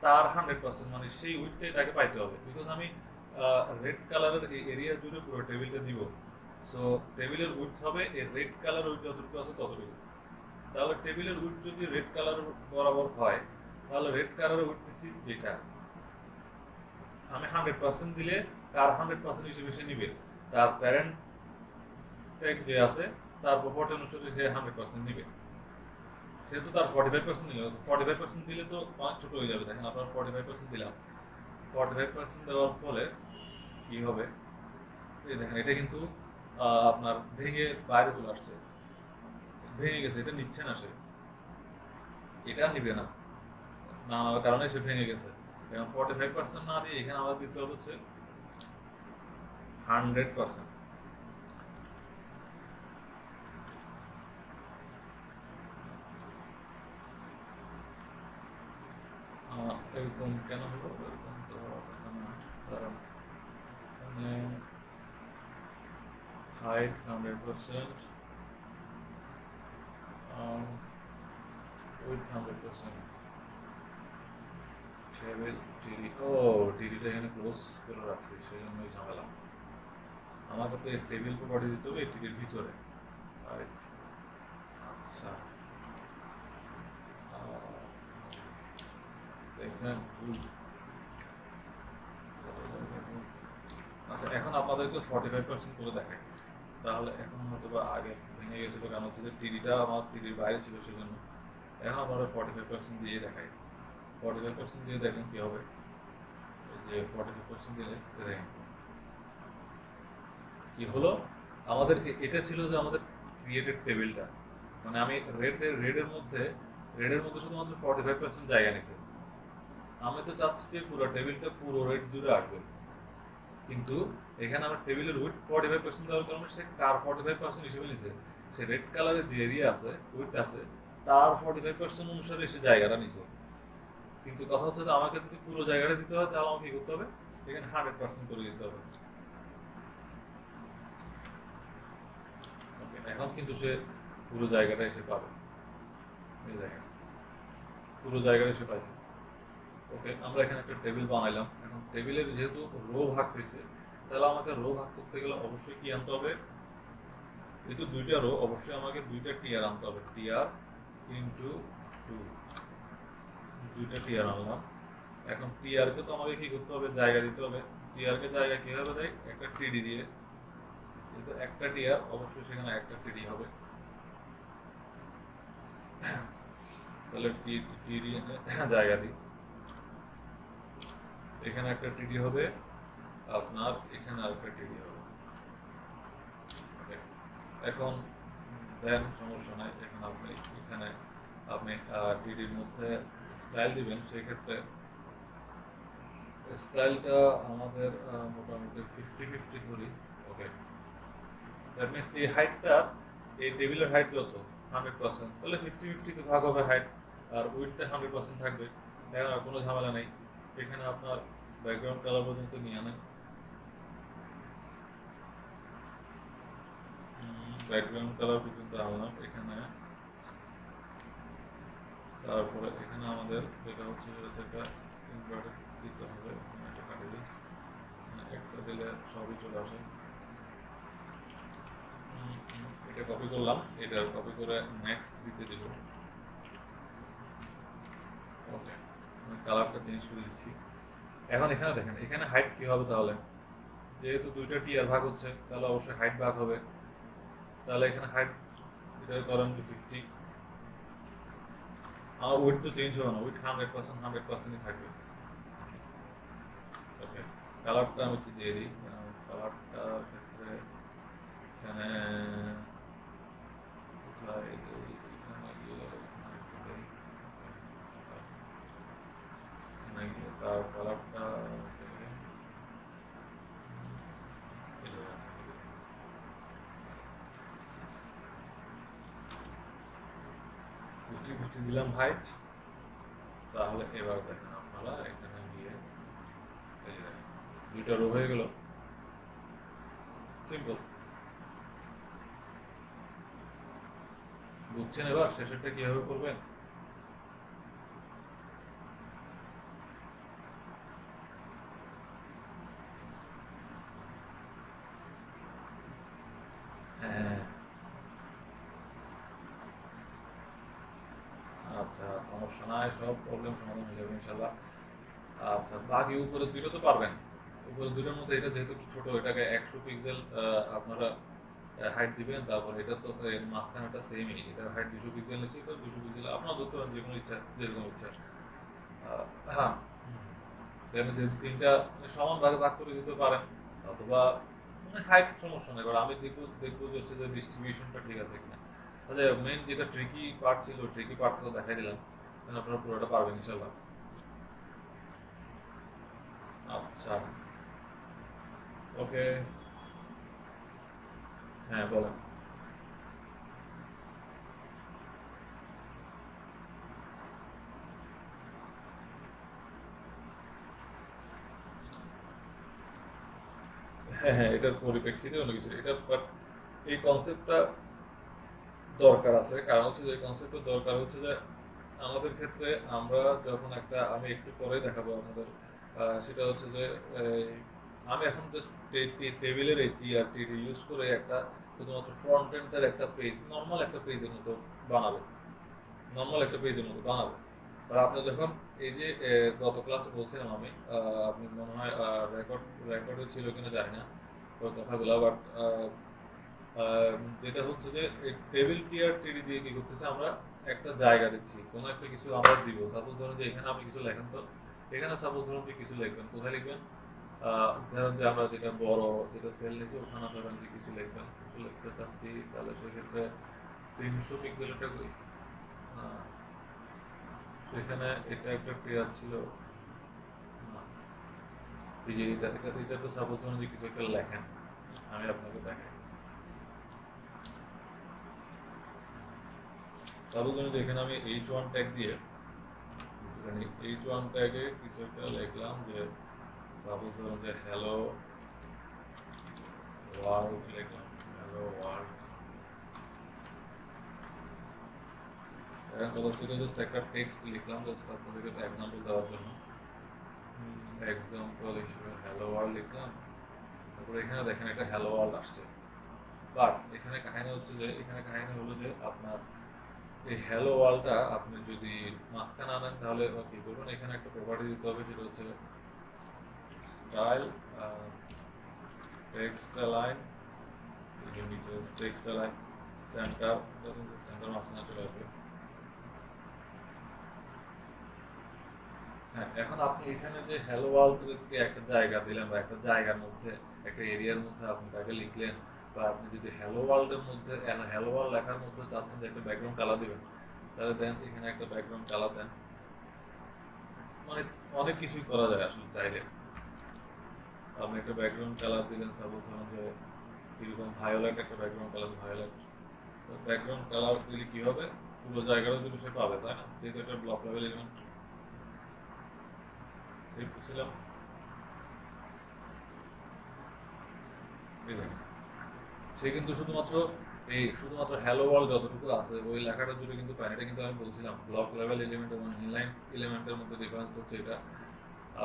তার 100%, মানে সেই উইথটাই তাকে পাইতে হবে। বিকজ আমি রেড কালারের এই এরিয়া জুড়ে পুরো টেবিলটা দিব, সো টেবিলের উইথ হবে এই রেড কালার উইথ যতটুকু আছে ততটুকু। তাহলে টেবিলের উইথ যদি রেড কালার বরাবর হয়, তাহলে রেড কালারের উইথ দিচ্ছি যেটা আমি 100% দিলে কার 100% হিসেবে সে নিবে, তার প্যারেন্ট ট্যাগ যে আছে তার প্রপার্টি অনুসারে সে 100% নিবে। সেহেতু তার 45% নিলে, 45% দিলে তো অনেক ছোট হয়ে যাবে। দেখেন আপনার 45% দিলাম, 45% দেওয়ার ফলে কি হবে, এই দেখেন এটা কিন্তু আপনার ভেঙে বাইরে চলে আসছে, ভেঙে গেছে, এটা নিচ্ছে না সে, এটা নিবে না, না নেওয়ার কারণে সে ভেঙে গেছে। এখন 45% না দিয়ে এখানে আমাদের দিতে হচ্ছে 100%। এরকম কেন হলো? এরকম তো হওয়ার কথা না, কারণ মানে হাইট 100%, উইথ 100%, টেবিল টিডি, ও টিডিটা এখানে ক্লোজ করে রাখছি, সেই জন্যই ঝামেলা। আমাকে তো টেবিল প্রপার্টি দিতে হবে টিডির ভিতরে, রাইট? আচ্ছা, দেখছেন ভুল। আচ্ছা, এখন আপনাদেরকে 45% করে দেখাই। তাহলে এখন হয়তো বা আগে ভেঙে গেছিলো, কারণ হচ্ছে যে টিডিটা আমার টিডির বাইরে ছিল সেজন্য। এখন আমরা 45% দিয়ে দেখাই। 45% দিয়ে দেখেন কি হবে। এই যে 45% দিলে দেখেন কি হলো। আমাদের এটা ছিল যে আমাদের ক্রিয়েটেড টেবিলটা, মানে আমি রেডের মধ্যে শুধুমাত্র 45% জায়গা নিছে। আমি তো চাচ্ছি যে পুরো টেবিলটা পুরো রেড জুড়ে আসবে, কিন্তু এখানে আমার টেবিলের উইথ 45% দেওয়ার কারণে সে কার 45% হিসেবে নিছে, সে রেড কালারের যে এরিয়া আছে উইথ আছে তার 45% অনুসারে সে জায়গাটা নিছে। কিন্তু কথা হচ্ছে যে আমাকে যদি পুরো জায়গাটা দিতে হয় তাহলে আমাকে কি করতে হবে, এখানে 100% করে দিতে হবে। ওকে, এখন কিন্তু সে পুরো জায়গাটা এসে পাবে, এই দেখেন পুরো জায়গাটা এসে পাইছে। ওকে, আমরা এখানে একটা টেবিল বানাইলাম। এখন টেবিলের যেহেতু রো ভাগ হয়েছে, তাহলে আমাকে রো ভাগ করতে গেলে অবশ্যই কি আনতে হবে, যেহেতু দুইটা রো, অবশ্যই আমাকে দুইটা টিয়ার আনতে হবে, টিয়ার ইন্টু 2, দুইটা টিয়ার আনলাম। এখন টিআরকে তো আমাকে কি করতে হবে, জায়গা দিতে হবে। টিআরকে জায়গা কিভাবে দেয়, একটা টিডি দিয়ে। কিন্তু একটা টিআর অবশ্যই সেখানে একটা টিডি হবে, তাহলে টিডি জায়গা দিই। এখানে একটা টিডি হবে, আপনার এখানে আরেকটা টিডি হবে। এখন দেন সমস্যা নাই, এখন আপনি এখানে আপনি টিডির মধ্যে স্টাইল দিবেন, সেই ক্ষেত্রে স্টাইলটা আমাদের মোটামুটি 50-50 ধরি। ওকে, দ্যাট মিনস এই হাইটটা, এই টেবিলের হাইট যত 100%, তাহলে 50-50 ভাগ হবে হাইট, আর উইথটা 100% থাকবে। এখন আর কোনো ঝামেলা নেই। এখানে আপনার ব্যাকগ্রাউন্ড কালার পর্যন্ত নিয়ে আনেন। ব্যাকগ্রাউন্ড কালার পর্যন্ত আনলাম এখানে। তারপরে এখানে আমাদের যেটা হচ্ছে একটা ইনভার্টেড দিতে হবে, একটা কাটে দিই, একটা দিলে সবই চলে আসে। এটা কপি করলাম, এটা কপি করে নেক্সট দিতে দিব। ওকে, কালারটা চেঞ্জ করে দিচ্ছি। এখন এখানে দেখেন, এখানে হাইট কি হবে তাহলে, যেহেতু দুইটা টিয়ার ভাগ হচ্ছে তাহলে অবশ্যই হাইট ভাগ হবে। তাহলে এখানে হাইট এটা করেন যে 50। আমার উইথ তো চেঞ্জ হবে না, উইথ 100%ই থাকবে। ওকে, কালারটা আমি দিয়ে দিই। কালারটার ক্ষেত্রে এখানে কোথায় দিই, এখানে গিয়ে এখানে গিয়ে তার কালারটা দিলাম হাইট। তাহলে এবার দেখেন আপনারা এখানে গিয়ে দুইটা রো হয়ে গেল, সিম্পল। বুঝছেন এবার শেষেরটা কিভাবে করবেন? হ্যাঁ, আচ্ছা, সমস্যা নাই, সব প্রবলেম সমাধান হয়ে যাবে ইনশাল্লাহ। আচ্ছা, বাকি উপরে দুটো তো পারবেন। উপরে দুটোর মধ্যে এটা যেহেতু ছোট, এটাকে 100 পিক্সেল আপনারা হাইট দিবেন। তারপর এটা তো মাঝখানেটা সেমই, এটার হাইট 200 পিক্সেল নিচ্ছে, এটা 200 পিক্সেল আপনারা ধরতে পারেন, যেকোনো ইচ্ছা, যেরকম ইচ্ছা। হ্যাঁ, যেহেতু তিনটা সমান ভাগে ভাগ করে দিতে পারেন, অথবা মানে হাইট সমস্যা নেই। এবার আমি দেখবো যে হচ্ছে যে ডিস্ট্রিবিউশনটা ঠিক আছে কিনা। আচ্ছা, মেইন যেটা ট্রিকি পার্ট ছিল, ট্রিকি পার্টটা তো দেখাই দিলাম, আপনারা পুরোটা পারবেন ইনশাল্লাহ। আচ্ছা, ওকে, হ্যাঁ বলেন। হ্যাঁ হ্যাঁ, এটার পরিপ্রেক্ষিতে অন্য কিছু এটা, বাট এই কনসেপ্টটা দরকার আছে। কারণ হচ্ছে যে কনসেপ্টটা দরকার হচ্ছে যে আমাদের ক্ষেত্রে আমরা যখন একটা, আমি একটু পরে দেখাবো আপনাদের, সেটা হচ্ছে যে আমি এখন জাস্ট টেবিলের এই টিআরটি ইউজ করে একটা শুধুমাত্র ফ্রন্ট এন্ডের একটা পেজ, নর্মাল একটা পেজের মতো বানাবে, নর্মাল একটা পেজের মতো বানাবে। আর আপনি যখন এই যে গত ক্লাসে বলছিলাম আমি, আপনি মনে হয় রেকর্ডে ছিল কিনা জানি না ওই কথাগুলো, বাট যেটা হচ্ছে যে টেবিল টিয়ার টিডি দিয়ে কি করতেছে, আমরা একটা জায়গা দিচ্ছি, কোনো একটা কিছু আমরা দিব। সাপোজ ধরুন যে এখানে আপনি কিছু লেখেন, তো এখানে সাপোজ ধরুন যে কিছু লিখবেন, কোথায় লিখবেন? ধরেন যে আমরা যেটা বড় যেটা সেল নিচ্ছি ওখানে ধরেন যে কিছু লিখবেন, কিছু লিখতে চাচ্ছি, তাহলে সেক্ষেত্রে 300 পিক্সেলটা করি। সেখানে এটা একটা টিয়ার ছিল না, এই যে এটা তো সাপোজ ধরুন যে কিছু একটা লেখেন, আমি আপনাকে দেখাই। সাপোজ ধরুন যে এখানে আমি H1 ট্যাগ দিয়ে, H1 ট্যাগে কিছু একটা লিখলাম, যে সাপোজ ধরুন যে হ্যালো ওয়ার্ল্ড লিখলাম, হ্যালো ওয়ার্ল্ড। এখন কথা হচ্ছে জাস্ট একটা টেক্সট লিখলাম, জাস্ট আপনাদেরকে এক্সাম্পল দেওয়ার জন্য। এক্সাম্পল হিসেবে হ্যালো ওয়ার্ল্ড লিখলাম। তারপরে এখানে দেখেন একটা হ্যালো ওয়ার্ল্ড আসছে, বাট এখানে কাহিনী হচ্ছে যে, এখানে কাহিনী হলো যে আপনার এই হ্যালো ওয়ার্ল্ডটা আপনি যদি মাঝখানে আনেন তাহলে কি করবেন, এখানে একটা প্রপার্টি দিতে হবে, যেটা হচ্ছে স্টাইল টেক্সট লাইন, এই যে নিচে টেক্সট লাইন সেন্টার, সেন্টার মাঝখানে চলে আসবে। হ্যাঁ, এখন আপনি এখানে যে হ্যালো ওয়ার্ল্ডকে একটা জায়গা দিলেন, বা একটা জায়গার মধ্যে একটা এরিয়ার মধ্যে আপনি তাকে লিখলেন, বা আপনি যদি হ্যালো ওয়ার্ল্ডের মধ্যে হ্যালো ওয়ার্ল্ড লেখার মধ্যে চাচ্ছেন যে একটা ব্যাকগ্রাউন্ড কালার দিবেন, তাহলে দেন এখানে একটা ব্যাকগ্রাউন্ড কালার দেন। মানে অনেক কিছুই করা যায় আসলে চাইলে। আপনি একটা ব্যাকগ্রাউন্ড কালার দিলেন, সাপোজ ধরুন যে এরকম ভায়োলেট একটা background colour, violet background colour দিলে কি হবে, পুরো জায়গাটা যদি সে পাবে, তাই না? যেহেতু এটা ব্লক লেভেল ইভেন্ট সেভ করছিলাম, এই দেখেন, সে কিন্তু শুধুমাত্র হ্যালো ওয়ার্ল্ড যতটুকু আছে ওই লেখাটা জুড়ে কিন্তু পায় না। এটা কিন্তু আমি বলছিলাম ব্লক লেভেল এলিমেন্ট এবং ইনলাইন এলিমেন্টের মধ্যে ডিফারেন্স হচ্ছে এটা।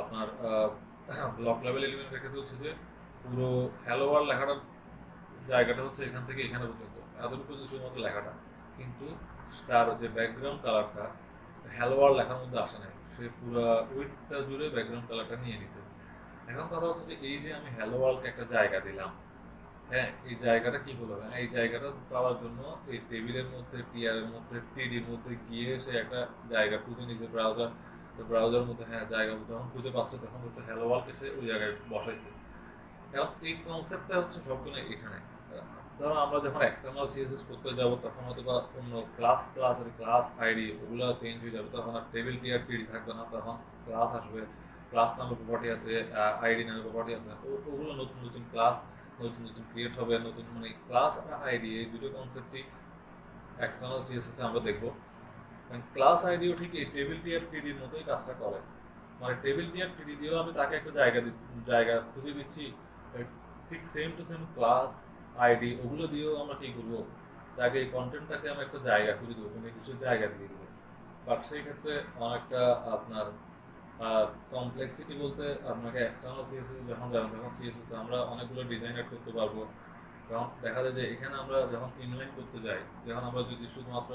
আপনার ব্লক লেভেল এলিমেন্টের ক্ষেত্রে হচ্ছে যে পুরো হ্যালো ওয়ার্ল্ড লেখাটার জায়গাটা হচ্ছে এখান থেকে এখানে পর্যন্ত, এতটুকু শুধুমাত্র লেখাটা, কিন্তু তার যে ব্যাকগ্রাউন্ড কালারটা হ্যালো ওয়ার্ল্ড লেখার মধ্যে আসে নাই, সে পুরো উইডটা জুড়ে ব্যাকগ্রাউন্ড কালারটা নিয়ে নিছে। এখন কথা হচ্ছে যে এই যে আমি হ্যালো ওয়ার্ল্ডকে একটা জায়গা দিলাম, হ্যাঁ, এই জায়গাটা কি হলো, হ্যাঁ, এই জায়গাটা পাওয়ার জন্য এই টেবিলের মধ্যে টিআর এর মধ্যে টিডির মধ্যে গিয়ে সে একটা জায়গা খুঁজে নিয়েছে ব্রাউজার, তো ব্রাউজার মধ্যে হ্যাঁ জায়গা যখন খুঁজে পাচ্ছে তখন হচ্ছে হ্যালো ওয়ার্ল্ড এসে ওই জায়গায় বসাইছে। এখন এই কনসেপ্টটা হচ্ছে সবগুলো এখানে। ধরো আমরা যখন এক্সটার্নাল সিএসএস করতে যাব তখন হয়তো বা অন্য ক্লাসের ক্লাস আইডি ওগুলো চেঞ্জ হয়ে যাবে, তখন আর টেবিল টিআর টিডি থাকবে না, তখন ক্লাস আসবে, ক্লাস নামে প্রপার্টি আছে, আইডি নামে প্রপার্টি আছে, ওগুলো নতুন নতুন ক্লাস নতুন নতুন ক্রিয়েট হবে, নতুন মানে ক্লাস আর আইডি এই দুটো কনসেপ্টই এক্সটার্নাল সিএসএস আমরা দেখবো। ক্লাস আইডিও ঠিক এই টেবিল টিআর টিডির মতোই কাজটা করে, মানে টেবিল টিআর টিডি দিয়েও আমি তাকে একটা জায়গা খুঁজে দিচ্ছি, ঠিক same to same class ID ওগুলো দিয়েও আমরা কি করবো, তাকে এই কন্টেন্টটাকে আমি একটা জায়গা খুঁজে দেবো, কোনো কিছু জায়গা দিয়ে দেবো। বাট সেই ক্ষেত্রে অনেকটা আপনার কমপ্লেক্সিটি বলতে আপনাকে এক্সটার্নাল সিএসএস যখন যাবেন তখন সিএসএস আমরা অনেকগুলো ডিজাইন অ্যাড করতে পারবো। তখন দেখা যায় যে এখানে আমরা যখন ইনলাইন করতে যাই, যখন আমরা যদি শুধুমাত্র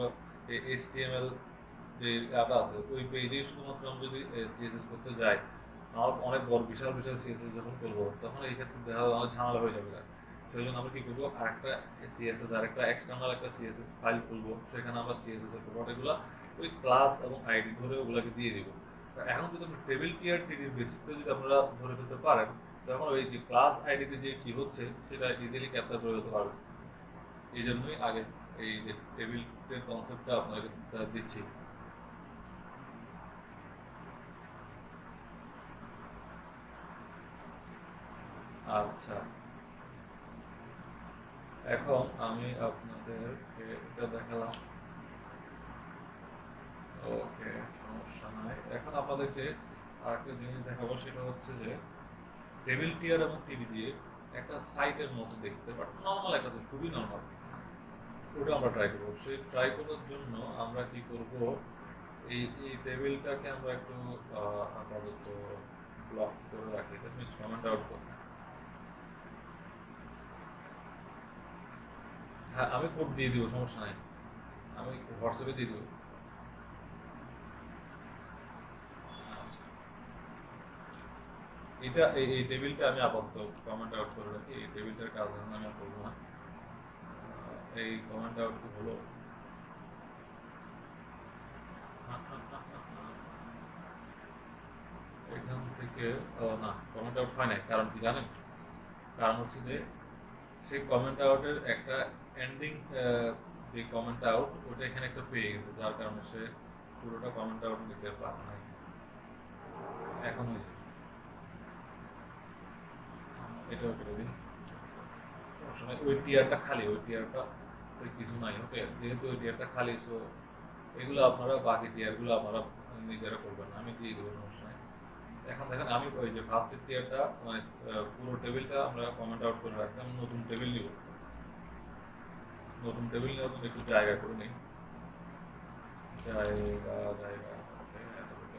এইচটিএমএল যে অ্যাপটা আছে ওই পেজেই শুধুমাত্র আমি যদি সিএসএস করতে যাই, আমার অনেক বড় বিশাল বিশাল সিএসএস যখন করবো তখন এই ক্ষেত্রে দেখা যায় অনেক ঝামেলা হয়ে যাবে। সেই জন্য আমরা কি করবো, একটা সিএসএস আর একটা এক্সটার্নাল একটা সিএসএস ফাইল খুলবো, সেখানে আমরা সিএসএস এর প্রপার্টিগুলো ওই ক্লাস এবং আইডি ধরে ওগুলোকে দিয়ে দিব। এখন যদি আমরা টেবিল টিআর টিডির বেসিকটা যদি আপনারা ধরে ফেলতে পারেন, তখন ওই যে ক্লাস আইডিতে যে কি হচ্ছে সেটা ইজিলি ক্যাপচার করে ফেলতে পারবেন। এই জন্যই আগে এই যে টেবিলের কনসেপ্টটা আপনাকে দিচ্ছি। আচ্ছা, এখন আমি আপনাদেরকে এটা দেখালাম, ওকে, সমস্যা নাই। এখন আপনাদেরকে আরেকটা জিনিস দেখাবো, সেটা হচ্ছে যে টেবিল টিয়ার এবং টিডি দিয়ে একটা সাইটের মতো দেখতে, বাট নর্মাল একটা সাইট, খুবই নর্মাল, ওটা আমরা ট্রাই করবো। সেই ট্রাই করার জন্য আমরা কি করব, এই টেবিলটাকে আমরা একটু আপাতত ব্লক করে রাখি, দ্যাট মিনস কমেন্ট আউট করব। হ্যাঁ, আমি কোড দিয়ে দিব, সমস্যা নাই, আমি হোয়াটসঅ্যাপে দিয়ে দিব। আচ্ছা, এটা এই টেবিলটা আমি আপাতত কমেন্ট আউট করে রাখি, এই টেবিলটার কাজ এখন আমি আর করবো না। এই কমেন্ট আউট হলো, এখান থেকে না, কমেন্ট আউট হয় নাই, কারণ কি জানেন, কারণ হচ্ছে যে সেই কমেন্ট আউটের একটা এন্ডিং, যে কমেন্ট আউট ওটা এখানে একটা পেয়ে গেছে, যার কারণে সে পুরোটা কমেন্ট আউট নিতে পারে নাই। এখন হয়েছে, এটাও কেটে দিন, সমস্যা নাই। ওই টিয়ারটা খালি, ওই টিয়ারটা তো কিছু নাই, ওকে, যেহেতু ওই টিয়ারটা খালি, সো এগুলো আপনারা বাকি টিয়ারগুলো আপনারা নিজেরা করবেন, আমি দিয়ে দেবো, সমস্যা নাই। এখন দেখেন আমি ওই যে ফার্স্ট টিয়ারটা মানে পুরো টেবিলটা আমরা কমেন্ট আউট করে রাখছি, আমি নতুন টেবিল নিব, নতুন টেবিল নেওয়ার জন্য একটু জায়গা করে নিই, জায়গা ওকে, এতটুকু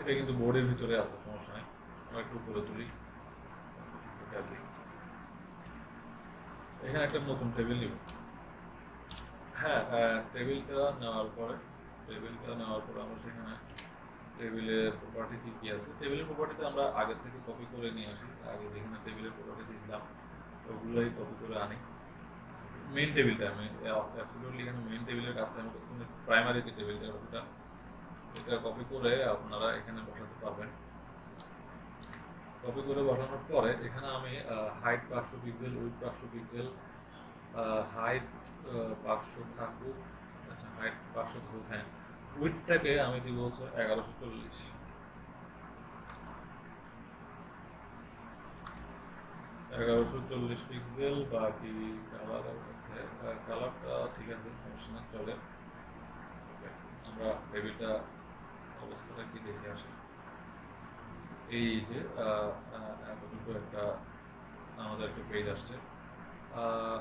এটা কিন্তু বোর্ডের ভিতরে আছে, সমস্যা নেই, আমরা একটু উপরে তুলি, এটা দিই। এখানে একটা নতুন টেবিল নিব। হ্যাঁ, টেবিলটা নেওয়ার পরে আমরা সেখানে টেবিলের প্রপার্টি কী কী আছে, টেবিলের প্রপার্টিতে আমরা আগের থেকে কপি করে নিয়ে আসি, আগে যেখানে টেবিলের প্রপার্টি দিয়েছিলাম ওগুলোই কপি করে আনি। মেইন টেবিলটা আমি অ্যাবসলিউটলি এখানে মেইন টেবিলের কাজটা আমি করছি, প্রাইমারি যে টেবিলটা ওটা, এটা কপি করে আপনারা এখানে বসাতে পারবেন। কপি করে বসানোর পরে এখানে আমি height 500 pixel, with 500 pixel, height 500 থাকুক, আচ্ছা হাইট 500 থাকুক, হ্যাঁ, উইথটাকে আমি দিব হচ্ছে 1140, 1140 পিক্সেল। বাকি কালারের মধ্যে কালারটা ঠিক আছে, সমস্যা না, চলে। আমরা টেবিলটা অবস্থাটা কি দেখে আসি। এই যে এতটুকু একটা আমাদের একটা পেজ আসছে।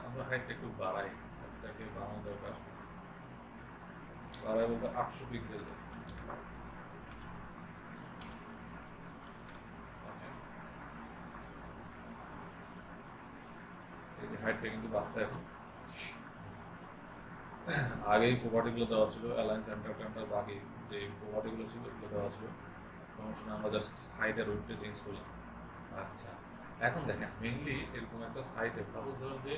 আমরা হাইটটা একটু বাড়াই, হাইটটাকে বাড়ানো দরকার। বাড়াই বলতে 800 পিক্সেল। এই যে হাইটটা কিন্তু বাড়ছে এখন। আগেই প্রপার্টিগুলো দেওয়া ছিল, অ্যালায়েন্স সেন্টার টেন্টার বাকি যে প্রপার্টিগুলো ছিল এগুলো দেওয়া ছিল, সমস্যা না, আমরা জাস্ট হাইটের উইডথটা চেঞ্জ করলাম। আচ্ছা, এখন দেখেন মেইনলি এরকম একটা সাইটে, সাপোজ ধরুন যে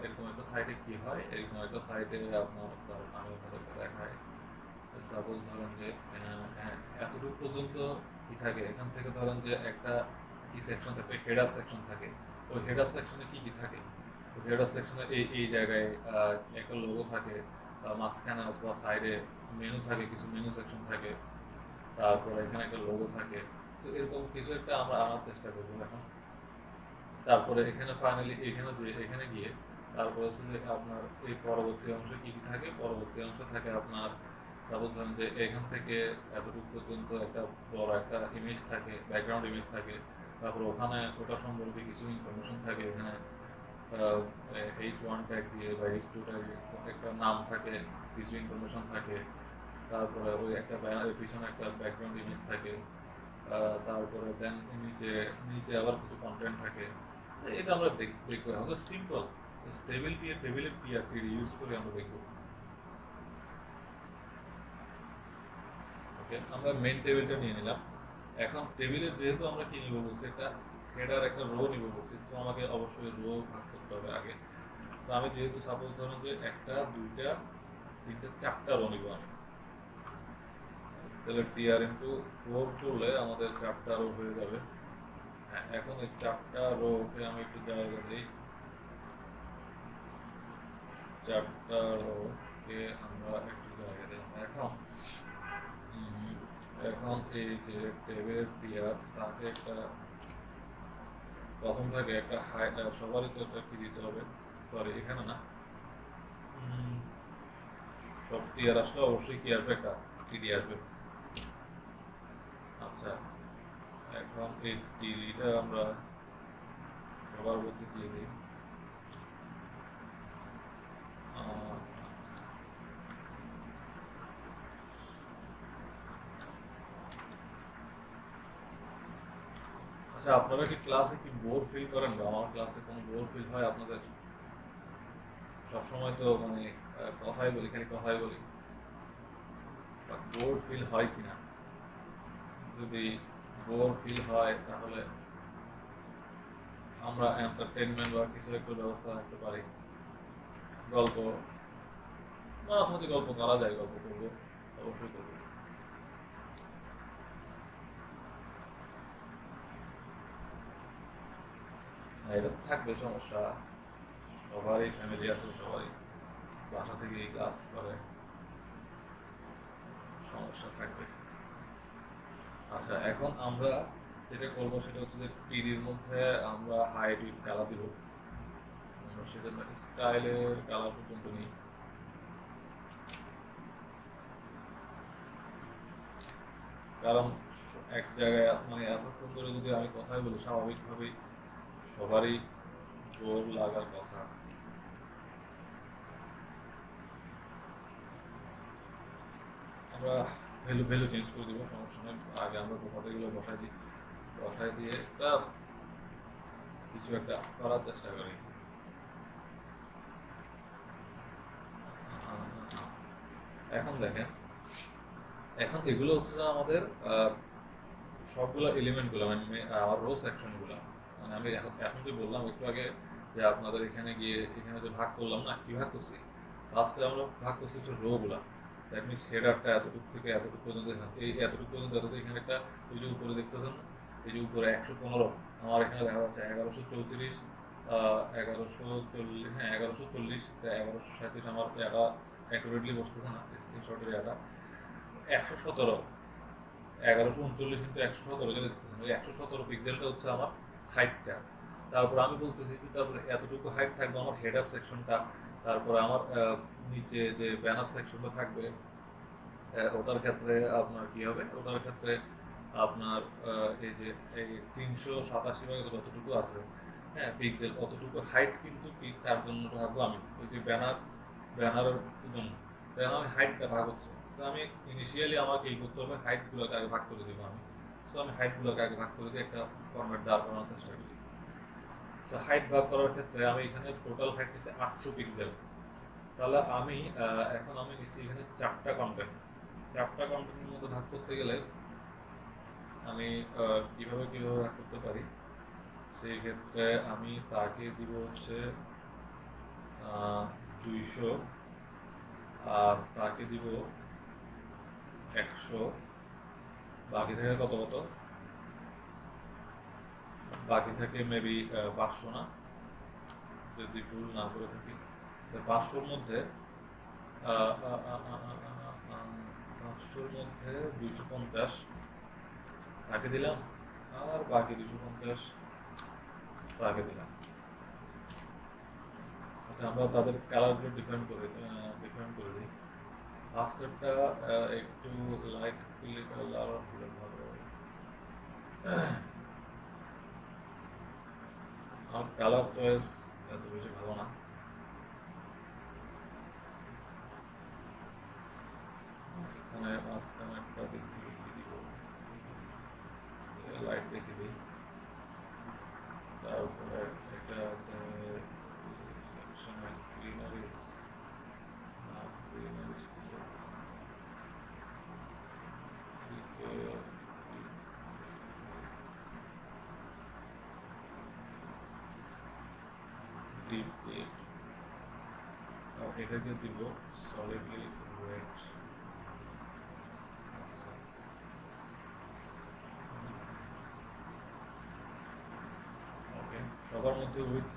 এরকম একটা সাইটে কি হয়, এরকম একটা সাইটে আপনার আমি আপনাদেরকে দেখাই। সাপোজ ধরেন যে হ্যাঁ, এতটুকু পর্যন্ত কি থাকে, এখান থেকে ধরেন যে একটা কি সেকশন থাকে, হেডার সেকশন থাকে। ওই হেডার সেকশনে কি কি থাকে, ওই হেডার সেকশনে এই জায়গায় একটা লোগো থাকে, মাঝখানে অথবা সাইডে মেনু থাকে, কিছু মেনু সেকশন থাকে, তারপরে এখানে একটা লোগো থাকে। তো এরকম কিছু একটা আমরা আনার চেষ্টা করবো এখন। তারপরে এখানে ফাইনালি এখানে গিয়ে তারপরে হচ্ছে যে আপনার এই পরবর্তী অংশে কি কি থাকে, পরবর্তী অংশে থাকে আপনার সাপোজ ধরেন যে এখান থেকে এতটুকু পর্যন্ত একটা বড় একটা ইমেজ থাকে, ব্যাকগ্রাউন্ড ইমেজ থাকে। তারপর ওখানে ওটা সম্পর্কে কিছু ইনফরমেশন থাকে, এখানে H1 ট্যাগ দিয়ে বা H2 ট্যাগ একটা নাম থাকে, কিছু ইনফরমেশন থাকে। তারপরে ওই একটা পিছনে একটা ব্যাকগ্রাউন্ড ইমেজ থাকে। তারপরে দেন নিচে নিচে আবার কিছু কন্টেন্ট থাকে। তো এটা আমরা দেখবো এখন সিম্পল টেবিলের টিআরপি ইউজ করে আমরা দেখবো। ওকে, আমরা মেইন টেবিলটা নিয়ে নিলাম। এখন টেবিলের যেহেতু আমরা কি নিব বলছি, একটা হেডার একটা রো নিব বলছি, সো আমাকে অবশ্যই রো ভাগ করতে হবে আগে। তো আমি যেহেতু সাপোজ ধরুন যে একটা দুইটা তিনটা চারটা রো নিব আমি, তাহলে টিআর ইন্টু 4 করলে আমাদের চারটা রো হয়ে যাবে। হ্যাঁ, এখন এই চারটা রোকে আমি একটু জায়গা দিই, চারটা রোকে আমরা একটু জায়গা দিলাম। এখন এই যে টেবিলের টিআর তাকে একটা প্রথমটাকে একটা হাই, সবারই তো একটা কি দিতে হবে, সরি এখানে না, সব টিআর আসলে অবশ্যই কি আসবে, একটা টিডি আসবে। আচ্ছা, এখন এই টিডিটা আমরা সবার মধ্যে দিয়ে দিই। আচ্ছা, আপনারা কি ক্লাসে কি বোর ফিল করেন, বা আমার ক্লাসে কোনো বোর ফিল হয় আপনাদের? সবসময় তো মানে কথাই বলি, খালি কথাই বলি, বোর ফিল হয় কিনা? যদি বোর ফিল হয় তাহলে আমরা এন্টারটেনমেন্ট বা কিছু একটা ব্যবস্থা রাখতে পারি। গল্প, মাঝে গল্প করা যায়, গল্প করবো, অবশ্যই করবো। এটা তো থাকবে সমস্যা, সবারই ফ্যামিলি আছে, সবারই বাসা থেকে ক্লাস করে, সমস্যা থাকবে। আচ্ছা, এখন আমরা যেটা করবো সেটা হচ্ছে যে টিডির মধ্যে আমরা হাইট উইথ কালার দিব। আমরা সেজন্য স্টাইলের কালার পর্যন্ত নিই। কারণ এক জায়গায় মানে এতক্ষণ ধরে যদি আমি কথাই বলি, স্বাভাবিকভাবেই সবারই বোর লাগার কথা। আমরা ভ্যালু ভ্যালু চেঞ্জ করে দিব, সমস্যা নেই। আগে আমরা প্রপার্টিগুলো বসাই দিয়ে একটা কিছু একটা করার চেষ্টা করি। এখন দেখেন, এখন এগুলো হচ্ছে যে আমাদের সবগুলো এলিমেন্টগুলো, মানে আমার রো সেকশনগুলো, মানে আমি এখন এখন যে বললাম একটু আগে যে আপনাদের এখানে গিয়ে এখানে যে ভাগ করলাম না, কি ভাগ করছি, লাস্টে আমরা ভাগ করছি হচ্ছে রোগুলা। দ্যাট মিনস হেডারটা এতটুকু থেকে এতটুকু পর্যন্ত, এই এতটুকু পর্যন্ত এখানে একটা, ওই যে উপরে দেখতেছেন না, এই যে উপরে 115, আমার এখানে দেখা যাচ্ছে 1134, 1140, হ্যাঁ 1140, 1137 আমার এটা অ্যাকুরেটলি বসতেছে না স্ক্রিনশটের এটা 117, 1139 ইন্টু 117 যেটা দেখতেছেন, ওই 117 পিক্সেলটা হচ্ছে আমার হাইটটা। তারপর আমি বলতেছি যে তারপরে এতটুকু হাইট থাকবে আমার হেডার সেকশনটা। তারপরে আমার নিচে যে ব্যানার সেকশনটা থাকবে, ওটার ক্ষেত্রে আপনার কি হবে, ওটার ক্ষেত্রে আপনার এই যে এই 387 বা যতটুকু আছে, হ্যাঁ, পিক্সেল অতটুকু হাইট কিন্তু কি তার জন্য রাখবো আমি ওই যে ব্যানারের জন্য। তাই আমি হাইটটা ভাগ হচ্ছে, তো আমি ইনিশিয়ালি আমাকে এই করতে হবে, হাইটগুলোকে আগে ভাগ করে দেবো আমি। তো আমি হাইটগুলোকে আগে ভাগ করে দিয়ে একটা ফরম্যাট দাঁড় করানোর চেষ্টা করি। তো হাইট ভাগ করার ক্ষেত্রে আমি এখানে টোটাল হাইট নিচ্ছি 800 পিক্সেল। তাহলে আমি এখন আমি নিচ্ছি এখানে চারটা কন্টেন্টের মধ্যে ভাগ করতে গেলে আমি কিভাবে কিভাবে ভাগ করতে পারি, সেই ক্ষেত্রে আমি তাকে দিব হচ্ছে 200, আর তাকে দিব 100, বাকি থাকে কত কত, বাকি থাকে মেবি 500 না, যদি ভুল না করে থাকি। 500-র মধ্যে 250 তাকে দিলাম, আর বাকি 250 তাকে দিলাম। আচ্ছা, আমরা তাদের কালারগুলো ডিফারেন্ট করে দিই। ফার্স্টেরটা একটু লাইট কালার হলে ভালো হবে। আমার কালার চয়েস এত বেশি ভালো না। মাঝখানে একটা দিক থেকে কি দিব, লাইট দেখে দিই। তারপরে এটাতে সেকশনে গ্রিনারিস, না গ্রিনারিস ডিপ ডিপ, এটাকে দিব সলিডলি রেড। আচ্ছা, ওকে, সবার মধ্যে উইথ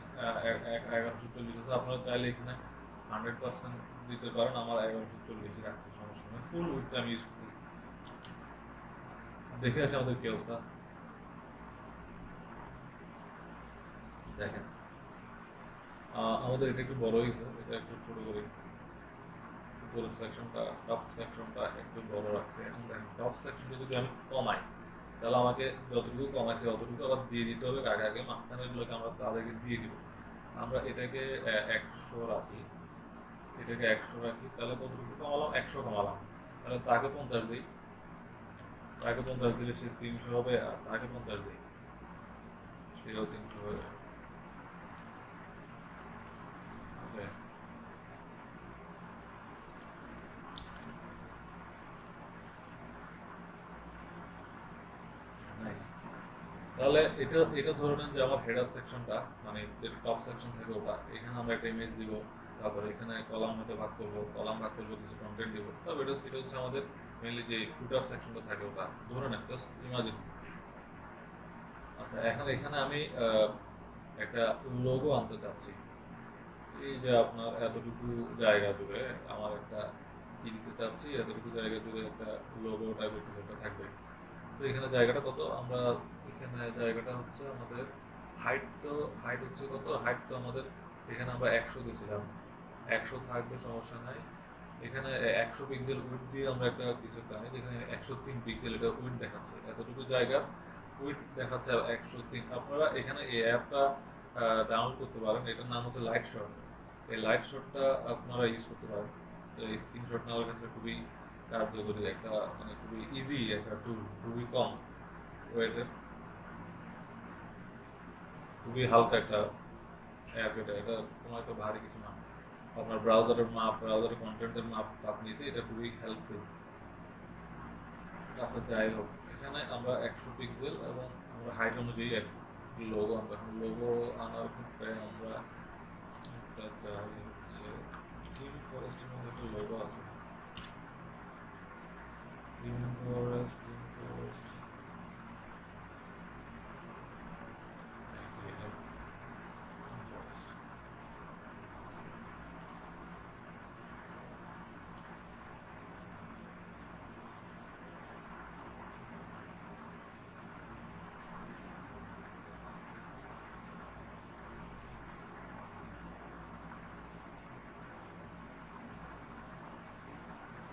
1140 আছে। আপনারা চাইলে এখানে 100% দিতে পারেন, আমার 1140 রাখছি, সমস্যা নেই। ফুল উইথটা আমি ইউজ করতেছি। দেখে আছে আমাদের কি অবস্থা দেখেন। আমাদের এটা একটু বড় হয়েছে, এটা একটু ছোট করি। উপরের সেকশনটা, টপ সেকশনটা একটু বড় রাখছে। এখন দেখেন টপ সেকশনটা যদি আমি কমাই, তাহলে আমাকে যতটুকু কমাইছে অতটুকু আবার দিয়ে দিতে হবে আগে আগে। মাঝখানেরগুলোকে আমরা তাদেরকে দিয়ে দিব। আমরা এটাকে 100 রাখি, তাহলে কতটুকু কমালাম, 100 কমালাম। তাহলে তাকে 50 দিই, তাকে 50 দিলে সে 300 হবে, আর তাকে 50 দিই, সেটাও 300 হয়ে যাবে। ওকে, নাইস। তাহলে এটা এটা ধরে নেন যে আমার হেডার সেকশনটা, মানে যে টপ সেকশন থাকে ওটা, এখানে আমরা একটা ইমেজ দিব। তারপরে এখানে কলাম হতে ভাগ করবো, কিছু কন্টেন্ট দিব। তারপর এটা এটা হচ্ছে আমাদের মেনলি যে ফুটার সেকশনটা থাকে ওটা, ধরে নেন, জাস্ট ইমাজিন। আচ্ছা, এখন এখানে আমি একটা লোগো আনতে চাচ্ছি। এই যে আপনার এতটুকু জায়গা জুড়ে আমার একটা কি দিতে চাচ্ছি, এতটুকু জায়গা জুড়ে একটা লোগো টাইপের কিছু একটা থাকবে। তো এখানে জায়গাটা কত, আমরা এখানে জায়গাটা হচ্ছে আমাদের হাইট, তো হাইট হচ্ছে কত, হাইট তো আমাদের এখানে আমরা 100 দিয়েছিলাম, 100 থাকবে, সমস্যা নাই। এখানে 100 পিক্সেল উইড দিয়ে আমরা একটা কিছু একটা আনি, যেখানে 103 পিক্সেল এটা উইড দেখাচ্ছে, এতটুকু জায়গা উইড দেখাচ্ছে 103। আপনারা এখানে এই অ্যাপটা ডাউনলোড করতে পারেন, এটার নাম হচ্ছে লাইট শট। এই লাইট শটটা আপনারা ইউজ করতে পারেন। তো এই স্ক্রিনশট নেওয়ার ক্ষেত্রে খুবই কার্যকরী একটা, মানে খুবই ইজি একটা টুল, খুবই কম ওয়েটের, খুবই হালকা একটা অ্যাপ। এটা এটা কোনো একটা ভারী কিছু না। আপনার ব্রাউজারের কন্টেন্টের মাপ নিতে এটা খুবই হেল্পফুল। আচ্ছা, যাই হোক, এখানে আমরা 100 পিক্সেল এবং আমরা হাইট অনুযায়ী এক লোগো আনবো। এখন লোগো আনার ক্ষেত্রে আমরা একটা চাই হচ্ছে থিম ফরেস্টের মধ্যে একটা লোগো আছে। থিম ফরেস্ট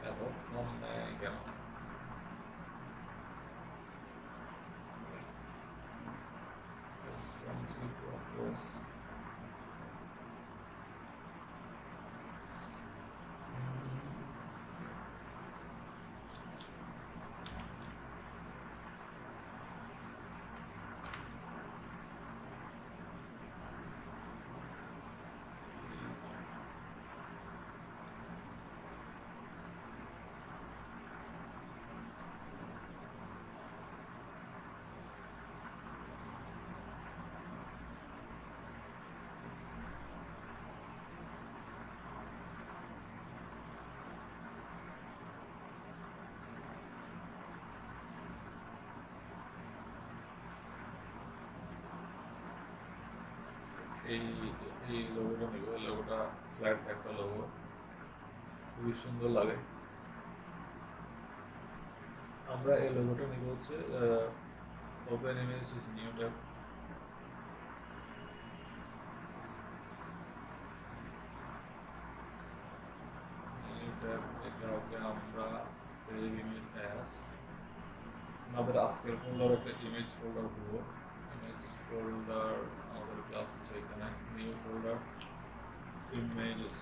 এত কম নেয় কেন? সি প্রোগ্রেস এই এই লোগোটা নিব। এই লোগোটা ফ্ল্যাট একটা লোগো, খুবই সুন্দর লাগে। আমরা এই লোগোটা নিব হচ্ছে open image new tab. New tab এটাকে আমরা সেভ ইমেজ অ্যাস, আমাদের আজকের ফোল্ডার একটা ইমেজ ফোল্ডার করব। ইমেজ ফোল্ডার আমাদের ক্লাস হচ্ছে এখানে নিউ ফোল্ডার ইমেজেস।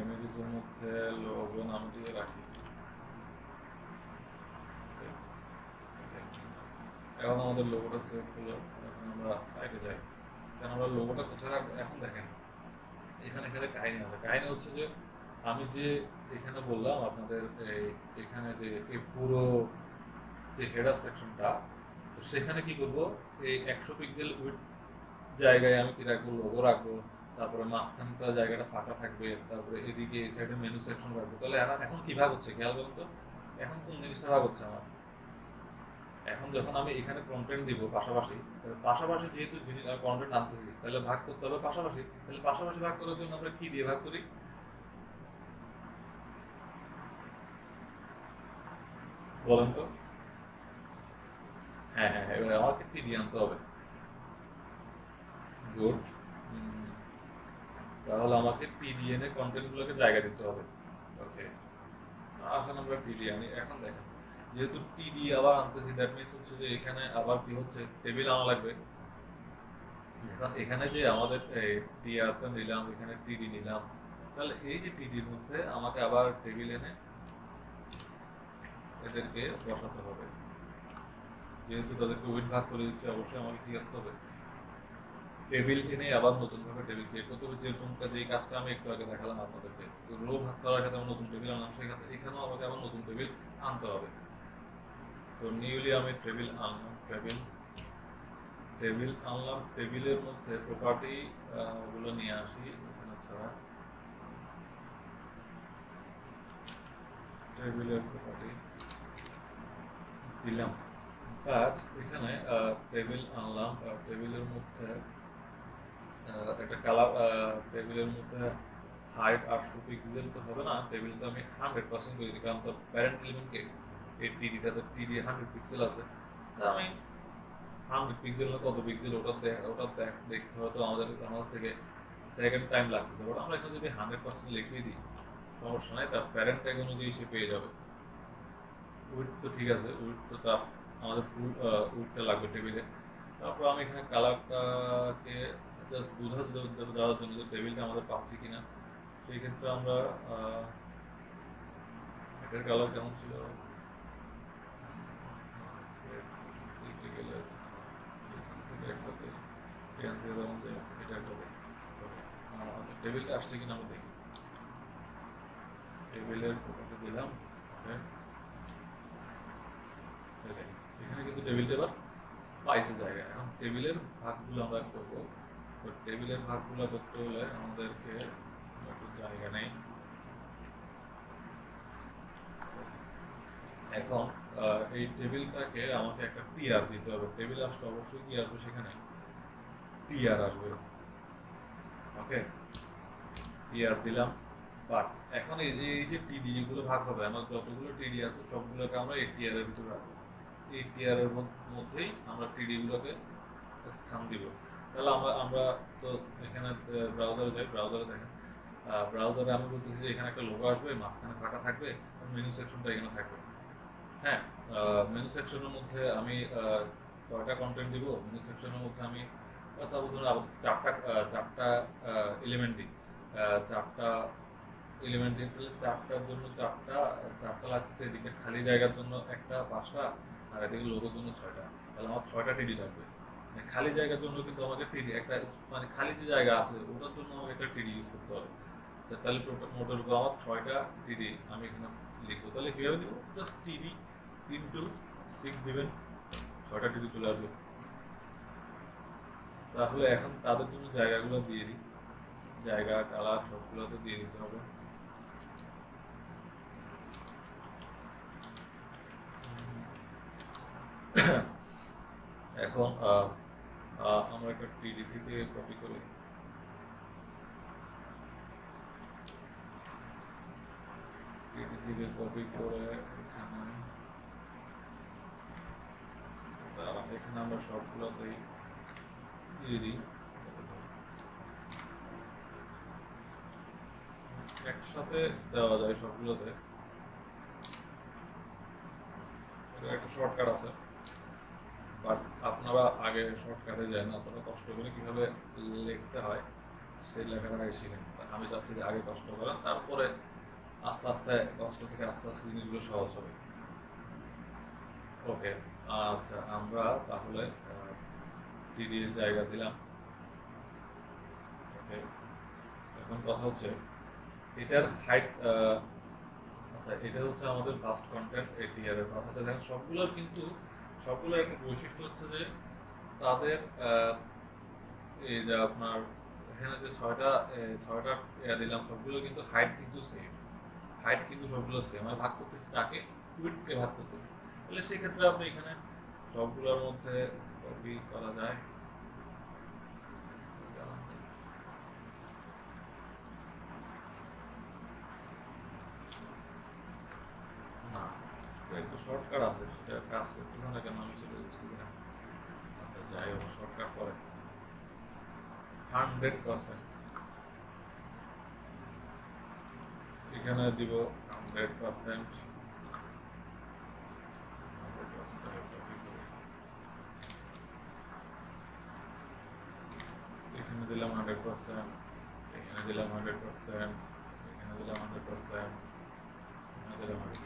ইমেজেসের মধ্যে লোগো নাম দিয়ে রাখি। এখন আমাদের লোগোটা সেভ হলো। এখন আমরা সাইটে যাই। কারণ আমরা লোগোটা কোথায় রাখবো এখন দেখেন, এখানে এখানে কাহিনী আছে। কাহিনী হচ্ছে যে আমি যে এখানে বললাম আপনাদের এখানে যে এই পুরো যে হেডার সেকশনটা, তো সেখানে কি করব, এই 100 পিক্সেল উইডথ জায়গায় আমি কি রাখবো, লোগো রাখবো। তারপরে মাঝখানটা জায়গাটা ফাঁকা থাকবে। তারপরে এদিকে এই সাইডে মেনু সেকশন রাখবো। তাহলে এখন কি ভাগ হচ্ছে খেয়াল করুন তো, এখন কোন জিনিসটা ভাগ হচ্ছে আমার। এখন যখন আমি এখানে কন্টেন্ট দিব পাশাপাশি, পাশাপাশি যেহেতু জিনিস কন্টেন্ট আনতেছি, তাহলে ভাগ করতে হবে পাশাপাশি। তাহলে পাশাপাশি ভাগ করার জন্য আমরা কি দিয়ে ভাগ করি, বলেন তো? হ্যাঁ হ্যাঁ হ্যাঁ, এবার আমাকে টি দিয়ে আনতে হবে। গুড। তাহলে আমাকে টিডিএন এ কন্টেন্টগুলোকে জায়গা দিতে হবে। ওকে, আসলে আমরা টিডি আনি। এখন দেখেন, যেহেতু টিডি আবার আনতেছি, দ্যাট মিনস হচ্ছে যে এখানে আবার কি হচ্ছে, টেবিল আনা লাগবে। এখন এখানে যে আমাদের টিআরপি নিলাম, এখানে টিডি নিলাম, তাহলে এই যে টিডির মধ্যে আমাকে আবার টেবিল এনে এদেরকে বসাতে হবে। যেহেতু তাদেরকে উইড ভাগ করে দিচ্ছে, অবশ্যই আমাকে কি করতে হবে, টেবিল এনে আবার নতুনভাবে টেবিল ক্রিয়েট করতে হবে। যেরকম এই কাজটা আমি একটু আগে দেখালাম আপনাদেরকে, রো ভাগ করার সাথে আমি নতুন টেবিল আনলাম, সেখানে এখানেও আমাকে আবার নতুন টেবিল আনতে হবে। সো নিউলি আমি টেবিল আনলাম, টেবিল আনলাম। টেবিলের মধ্যে প্রপার্টি গুলো নিয়ে আসি এখানে ছাড়া, টেবিলের প্রপার্টি দিলাম। বাট এখানে টেবিল আনলাম, টেবিলের মধ্যে একটা কালার, টেবিলের মধ্যে হাইট 800 পিক্সেল তো হবে না, টেবিল তো আমি 100% করে দিই। কারণ তো প্যারেন্ট এলিমেন্টকে এই টিডিটাতে টিডি 100 পিক্সেল আছে, তা আমি 100 পিক্সেল না কত পিক্সেল ওটা দেখতে হয়তো আমাদের থেকে সেকেন্ড টাইম লাগতেছে। বাট আমরা এখানে যদি 100% লিখিয়ে দিই, সমস্যা নাই, তার প্যারেন্ট ট্যাগ অনুযায়ী সে পেয়ে যাবে। উইথ তো ঠিক আছে, উইথ তো তার আমাদের ফুল উইথটা লাগবে টেবিলে। তারপর আমি এখানে কালারটাকে জাস্ট বোঝা দেওয়ার জন্য যে টেবিলটা আমাদের পাচ্ছি কিনা, সেই ক্ষেত্রে আমরা এটার কালার কেমন ছিল, গেলে থেকে একটাতে, এখান থেকে ধরুন যে এটা একটাতে আমাদের টেবিলটা আসছে কিনা আমরা দেখি। টেবিলের প্রপার্টি দিলাম, এখানে কিন্তু টেবিলটা এবার পাইছে জায়গা। এখন টেবিলের ভাগগুলো আমরা করবো। তো টেবিলের ভাগগুলো করতে হলে আমাদেরকে একটু জায়গা নেই। এখন এই টেবিলটাকে আমাকে একটা টিআর দিতে হবে। টেবিল আসলে অবশ্যই কি আসবে, সেখানে টিআর আসবে। ওকে, টিআর দিলাম। বাট এখন এই যে টিডি যেগুলো ভাগ হবে, আমার যতগুলো টিডি আছে সবগুলোকে আমরা এই টিআর এর ভিতরে রাখবো। এই টিআর এর মধ্যেই আমরা টিডি গুলোকে স্থান দিব। তাহলে আমরা তো এখানে ব্রাউজারে যাই, ব্রাউজারে দেখেন, ব্রাউজারে আমি বলতেছি যে এখানে একটা লোগো আসবে, মাঝখানে ফাঁকা থাকবে, মেনু সেকশনটা এখানে থাকবে। হ্যাঁ, মেনু সেকশনের মধ্যে আমি কয়টা কন্টেন্ট দিব মিনি সেকশনের মধ্যে আমি সাপোজ ধরুন আবার চারটা এলিমেন্ট দিই, চারটা এলিমেন্ট দিই, তাহলে চারটার জন্য চারটা লাগতেছে, এদিকে খালি জায়গার জন্য একটা 5টা, আর এদিকে লোগোর জন্য 6টা, তাহলে আমার 6টা টিডি লাগবে। মানে খালি জায়গার জন্য কিন্তু আমাকে টিডি একটা মানে খালি যে জায়গা আছে ওটার জন্য আমাকে একটা টিডি ইউজ করতে হবে। তাহলে মোটের উপর আমার 6টা টিডি আমি এখানে লিখবো। তাহলে কীভাবে দিব? জাস্ট টিডি ইন্টু 6 দিবেন, 6টা টিডি চলে আসবে। তাহলে এখন তাদের জন্য জায়গাগুলো দিয়ে দিই, জায়গা কালার সবগুলো তো দিয়ে দিতে হবে। এখন আমরা একটা টিডি থেকে কপি করে এখানে এখানে আমরা সবগুলোতেই দিয়ে দিই, একসাথে দেওয়া যায় সবগুলোতে। একটা শর্টকাট আছে, বাট আপনারা আগে শর্টকাটে যান, আপনারা কষ্ট করে কীভাবে লিখতে হয় সেই লেখাটা আগে শিখেন। আমি চাচ্ছি যে আগে কষ্ট করেন, তারপরে আস্তে আস্তে কষ্ট থেকে আস্তে আস্তে জিনিসগুলো সহজ হবে। ওকে, আচ্ছা আমরা তাহলে টিডির জায়গা দিলাম। ওকে, এখন কথা হচ্ছে এটার হাইট, আচ্ছা এটা হচ্ছে আমাদের ফার্স্ট কন্টেন্ট এটিআর এর। আচ্ছা দেখেন সবগুলোর একটা বৈশিষ্ট্য হচ্ছে যে তাদের এই যে আপনার এখানে যে ছয়টা দিলাম, সবগুলো কিন্তু হাইট কিন্তু সেম, সবগুলো সেম। আমি ভাগ করতেছি কাকে? উইডথকে ভাগ করতেছি। তাহলে সেই ক্ষেত্রে আপনি এখানে সবগুলোর মধ্যে কপি করা যায়, না একটু শর্টকাট আছে, সেটা কাজ করতে না কেন আমি সেটা বুঝতেছি না। যাই হোক, শর্টকাট পরে 100% এখানে দিব 100%। এখানে দিলাম 100%, এখানে দিলাম 100%, এখানে দিলাম 100%, এখানে দিলাম 100%।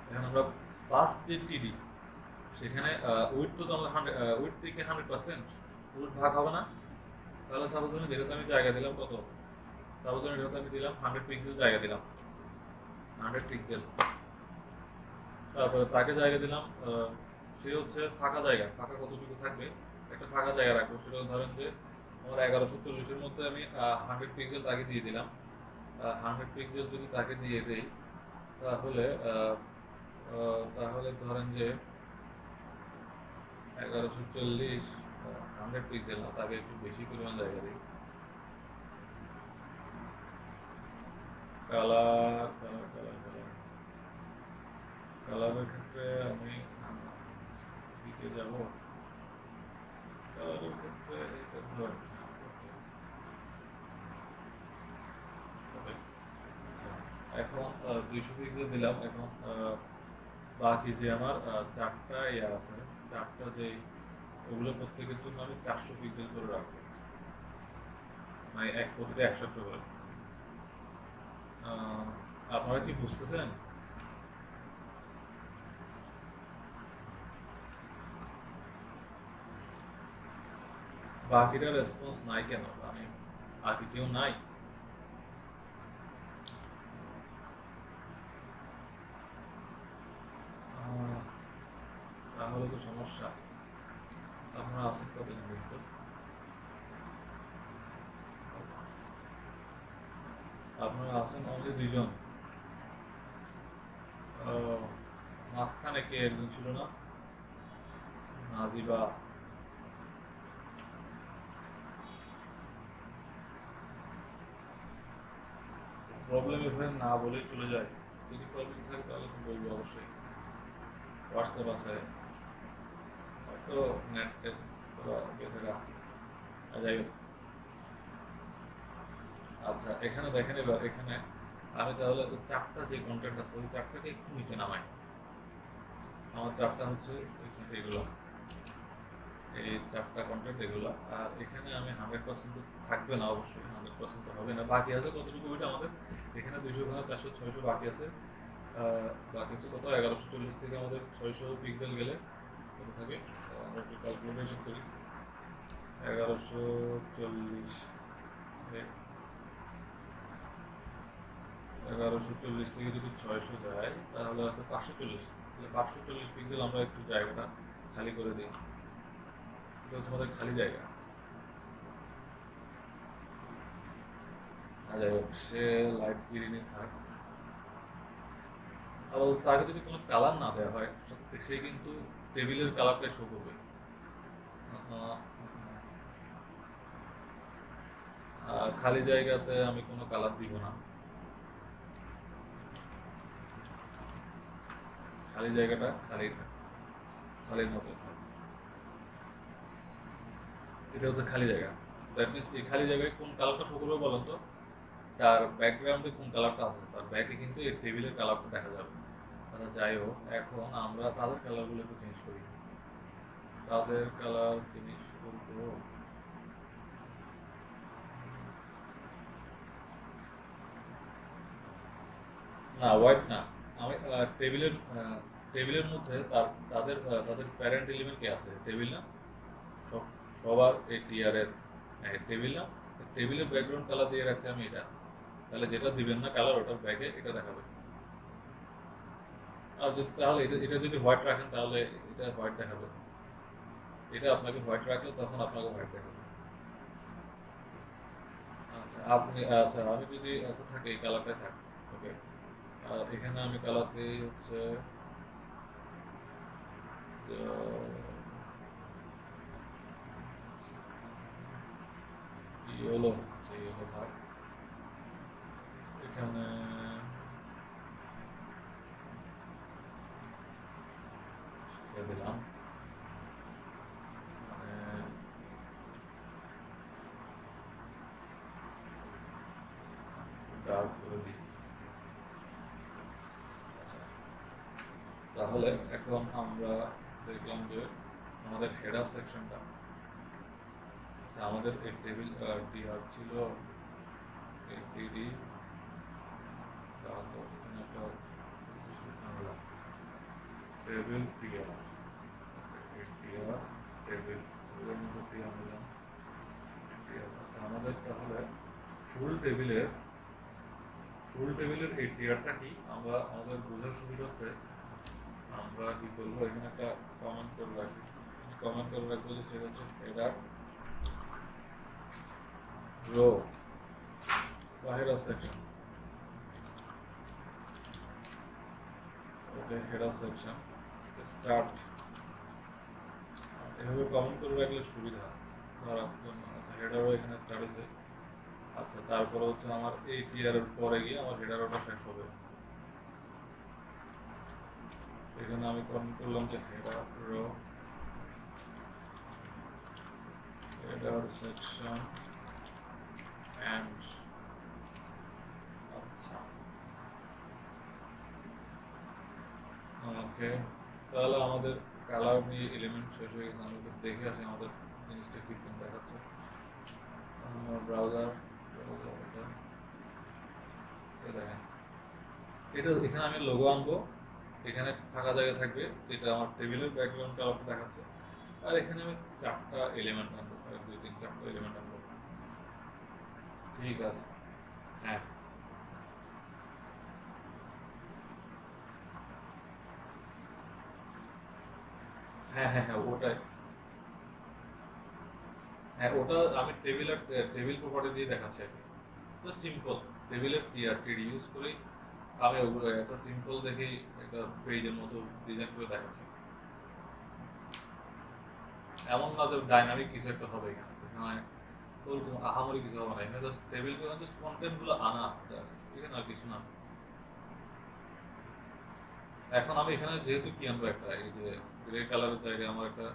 এখন আমরা ফার্স্ট যে টিডি সেখানে উইথ তো আমরা উইথ থেকে 100% উইথ ভাগ হবে না। তাহলে সাপোজ যেটাতে আমি জায়গা দিলাম কত, সাপোজ এটাতে আমি দিলাম 100 পিক্সেল জায়গা দিলাম, 100 পিক্সেল। তারপরে তাকে জায়গা দিলাম, সে হচ্ছে ফাঁকা কতটুকু থাকবে, একটা ফাঁকা জায়গা রাখবো। সেটা ধরেন যে আমার 1140-এর মধ্যে আমি 100 পিক্সেল তাকে দিয়ে দিলাম। 100 পিক্সেল যদি তাকে দিয়ে দেই তাহলে ধরেন যে 1140 100 পিক্সেল না, তাকে একটু বেশি পরিমাণ জায়গা দিই। কালারের ক্ষেত্রে আমি দিকে যাব, কালারের ক্ষেত্রে এটা ধরেন এখন 200 পিক্সেল দিলাম। এখন বাকি যে আমার 4টা ইয়ার আছে, 4টা যে ওগুলো প্রত্যেকের জন্য আমি 400 পিক্সেল করে রাখবো, মানে প্রতিটা 100 করে। আপনারা কি বুঝতেছেন? বাকিটা রেসপন্স নাই কেন? মানে আর কি কেউ নাই? তাহলে তো সমস্যা। আপনারা আছেন কতজন দেখতো? আপনারা আছেন অনলি 2জন। মাঝখানে কে একজন ছিল না? নাজিবা। প্রবলেম এভাবে না বলে চলে যায়। যদি প্রবলেম থাকে তাহলে তো বলবো অবশ্যই। হোয়াটসঅ্যাপ আছে, হয়তো নেট গেছে গা, যাই হোক। আচ্ছা এখানে দেখেন, এবার এখানে আমি তাহলে 4টা যে কন্টেন্ট আছে ওই 4টাকে একটু নিচে নামাই। আমার 4টা হচ্ছে এগুলো, এই 4টা কন্টেন্ট এগুলো। আর এখানে আমি 100% থাকবে না, অবশ্যই 100% হবে না, বাকি আছে কতটুকু ওইটা আমাদের এখানে 200 ঘন 400 600 বাকি আছে। বাকি আছে কত 1140 থেকে আমাদের 600 পিক্সেল গেলে কত থাকে, আমরা একটু ক্যালকুলেশন করি। 1140 1140 থেকে যদি 600 যায় তাহলে হয়তো 540, তাহলে 540 পিক্সেল আমরা একটু জায়গাটা খালি করে দিই। এটা হচ্ছে আমাদের খালি জায়গা। যাই হোক, সে লাইট গ্রিনই থাক। আর তাকে যদি কোনো কালার না দেওয়া হয় সে কিন্তু টেবিলের কালারটাই শো করবে। খালি জায়গাতে আমি কোনো কালার দিব না, খালি জায়গাটা খালি থাক, খালির মতো থাক। এটা হচ্ছে খালি জায়গা। দ্যাট মিনস এই খালি জায়গায় কোন কালারটা শো করবে বলেন তো? তার ব্যাকগ্রাউন্ডে কোন কালারটা আছে, তার ব্যাকে কিন্তু এই টেবিলের কালারটা দেখা যাবে। আচ্ছা যাই হোক, এখন আমরা তাদের কালারগুলো একটু চেঞ্জ করি। তাদের কালার চেঞ্জ করবো। না, হোয়াইট না। আমি টেবিলের মধ্যে তাদের প্যারেন্ট এলিমেন্ট কে আছে? টেবিল না? সবার এই টিয়ারের টেবিল না? টেবিলের ব্যাকগ্রাউন্ড কালার দিয়ে রাখছি আমি এটা। তাহলে যেটা দিবেন না কালার, ওটার ব্যাকে এটা দেখাবে। আর যদি তাহলে এটা যদি হোয়াইট রাখেন তাহলে এটা হোয়াইট দেখাবে। এটা আপনাকে হোয়াইট রাখলে তখন আপনাকে হোয়াইট দেখাবে। আচ্ছা আমি যদি থাকে এই কালারটাই থাক। ওকে, আর এখানে আমি কালার দিই হচ্ছে ইয়েলো। আচ্ছা ইয়েলো থাক। এখানে দিলাম, মানে ডার্ক করে দিই। আচ্ছা, তাহলে এখন আমরা দেখলাম যে আমাদের হেডার সেকশনটা, আমাদের এই টেবিল টিআর ছিল টিডি, তো এখানে একটা ঝামেলা। টেবিল টিআর টিআর টেবিল এর মধ্যে টিআর নিলাম টিআর। আচ্ছা আমাদের তাহলে ফুল টেবিলের এই টিআরটা কি আমরা আমাদের বোঝার সুবিধার্থে আমরা কি করবো, এখানে একটা কমেন্ট করে রাখি। কমেন্ট করে রাখবো যে সেটা হচ্ছে হেডার রো বা হেডার সেকশন। ওকে, হেডার সেকশন স্টার্ট, এভাবে কমেন্ট করে রাখলে সুবিধা ধরার জন্য। আচ্ছা হেডারও এখানে স্টার্ট হয়েছে। আচ্ছা তারপরে হচ্ছে আমার এই টিয়ারের পরে গিয়ে আমার হেডার ওটা শেষ হবে। এখানে আমি কমেন্ট করলাম যে header row header section and. আচ্ছা ওকে, তাহলে আমাদের কালার নিয়ে এলিমেন্ট শেষ হয়ে গেছে। আমি দেখে আসি আমাদের জিনিসটা কীরকম দেখাচ্ছে। ব্রাউজার এটা দেখেন, এটা এখানে আমি লোগো আনবো, এখানে ফাঁকা জায়গা থাকবে যেটা আমার টেবিলের ব্যাকগ্রাউন্ড কালারটা দেখাচ্ছে। আর এখানে আমি 4টা এলিমেন্ট আনবো, 1 2 3 4টা এলিমেন্ট আনবো। ঠিক আছে। হ্যাঁ হ্যাঁ ওটাই। হ্যাঁ ওটা আমি টেবিল প্রপার্টি দিয়ে দেখাচ্ছি আর কি। সিম্পল টেবিলের টিআরটি ইউজ করেই আমি ওগুলো একটা সিম্পল দেখেই একটা পেজের মতো ডিজাইন করে দেখাচ্ছি। এমন না যে ডাইনামিক কিছু একটা হবে এখানে, এখানে ওরকম আহামরি কিছু হবে না। এখানে জাস্ট টেবিল জাস্ট কন্টেন্টগুলো আনা, জাস্ট এখানে আর কিছু না। এখন আমি এখানে যেহেতু কি আনবো, একটা এই যে গ্রে কালারের জায়গায় আমার একটা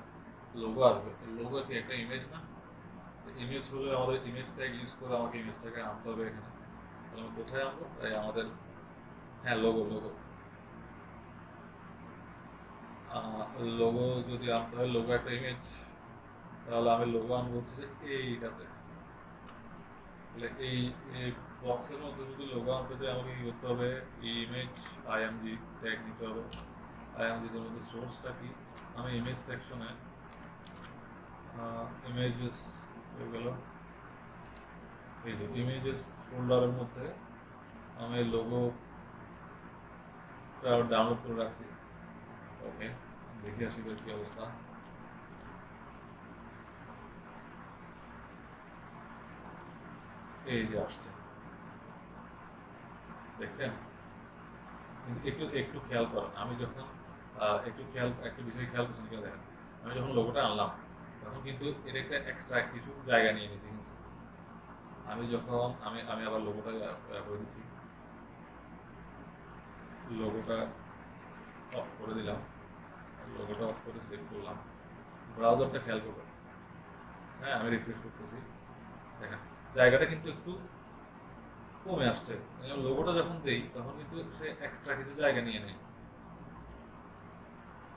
লোগো আসবে। লোগো কি একটা ইমেজ না? ইমেজ হলে আমাদের ইমেজ ট্যাগ ইউজ করে আমাকে ইমেজ ট্যাগে আনতে হবে এখানে। তাহলে আমি কোথায় আনবো? এই আমাদের, হ্যাঁ লোগো লোগো লোগো যদি আনতে হয়, লোগো একটা ইমেজ, তাহলে আমি লোগো আনবো হচ্ছে যে এইটাতে। তাহলে এই এই বক্সের মধ্যে যদি লোগো আনতে চাই আমাকে কি করতে হবে, ইমেজ আইএমজি ট্যাগ দিতে হবে। আইএমজির মধ্যে সোর্সটা কি, আমি ইমেজ সেকশনে ইমেজেস এগুলো, এই যে ইমেজেস ফোল্ডারের মধ্যে আমি লোগোটা ডাউনলোড করে রাখছি। ওকে, দেখে আসি কি অবস্থা। এই যে আসছে, দেখছেন? একটু একটু খেয়াল করেন, আমি যখন একটা বিষয় খেয়াল করছেন কিনা দেখেন, আমি যখন লোগোটা আনলাম তখন কিন্তু এর একটা এক্সট্রা কিছু জায়গা নিয়ে নিয়েছি। কিন্তু আমি যখন আমি আবার লোগোটা করে দিচ্ছি, লোগোটা অফ করে দিলাম, লোগোটা অফ করে সেভ করলাম, ব্রাউজারটা খেয়াল করবেন। হ্যাঁ, আমি রিফ্রেশ করতেছি, দেখেন জায়গাটা কিন্তু একটু কমে আসছে। লোগোটা যখন দেই তখন কিন্তু সে এক্সট্রা কিছু জায়গা নিয়ে নেয়,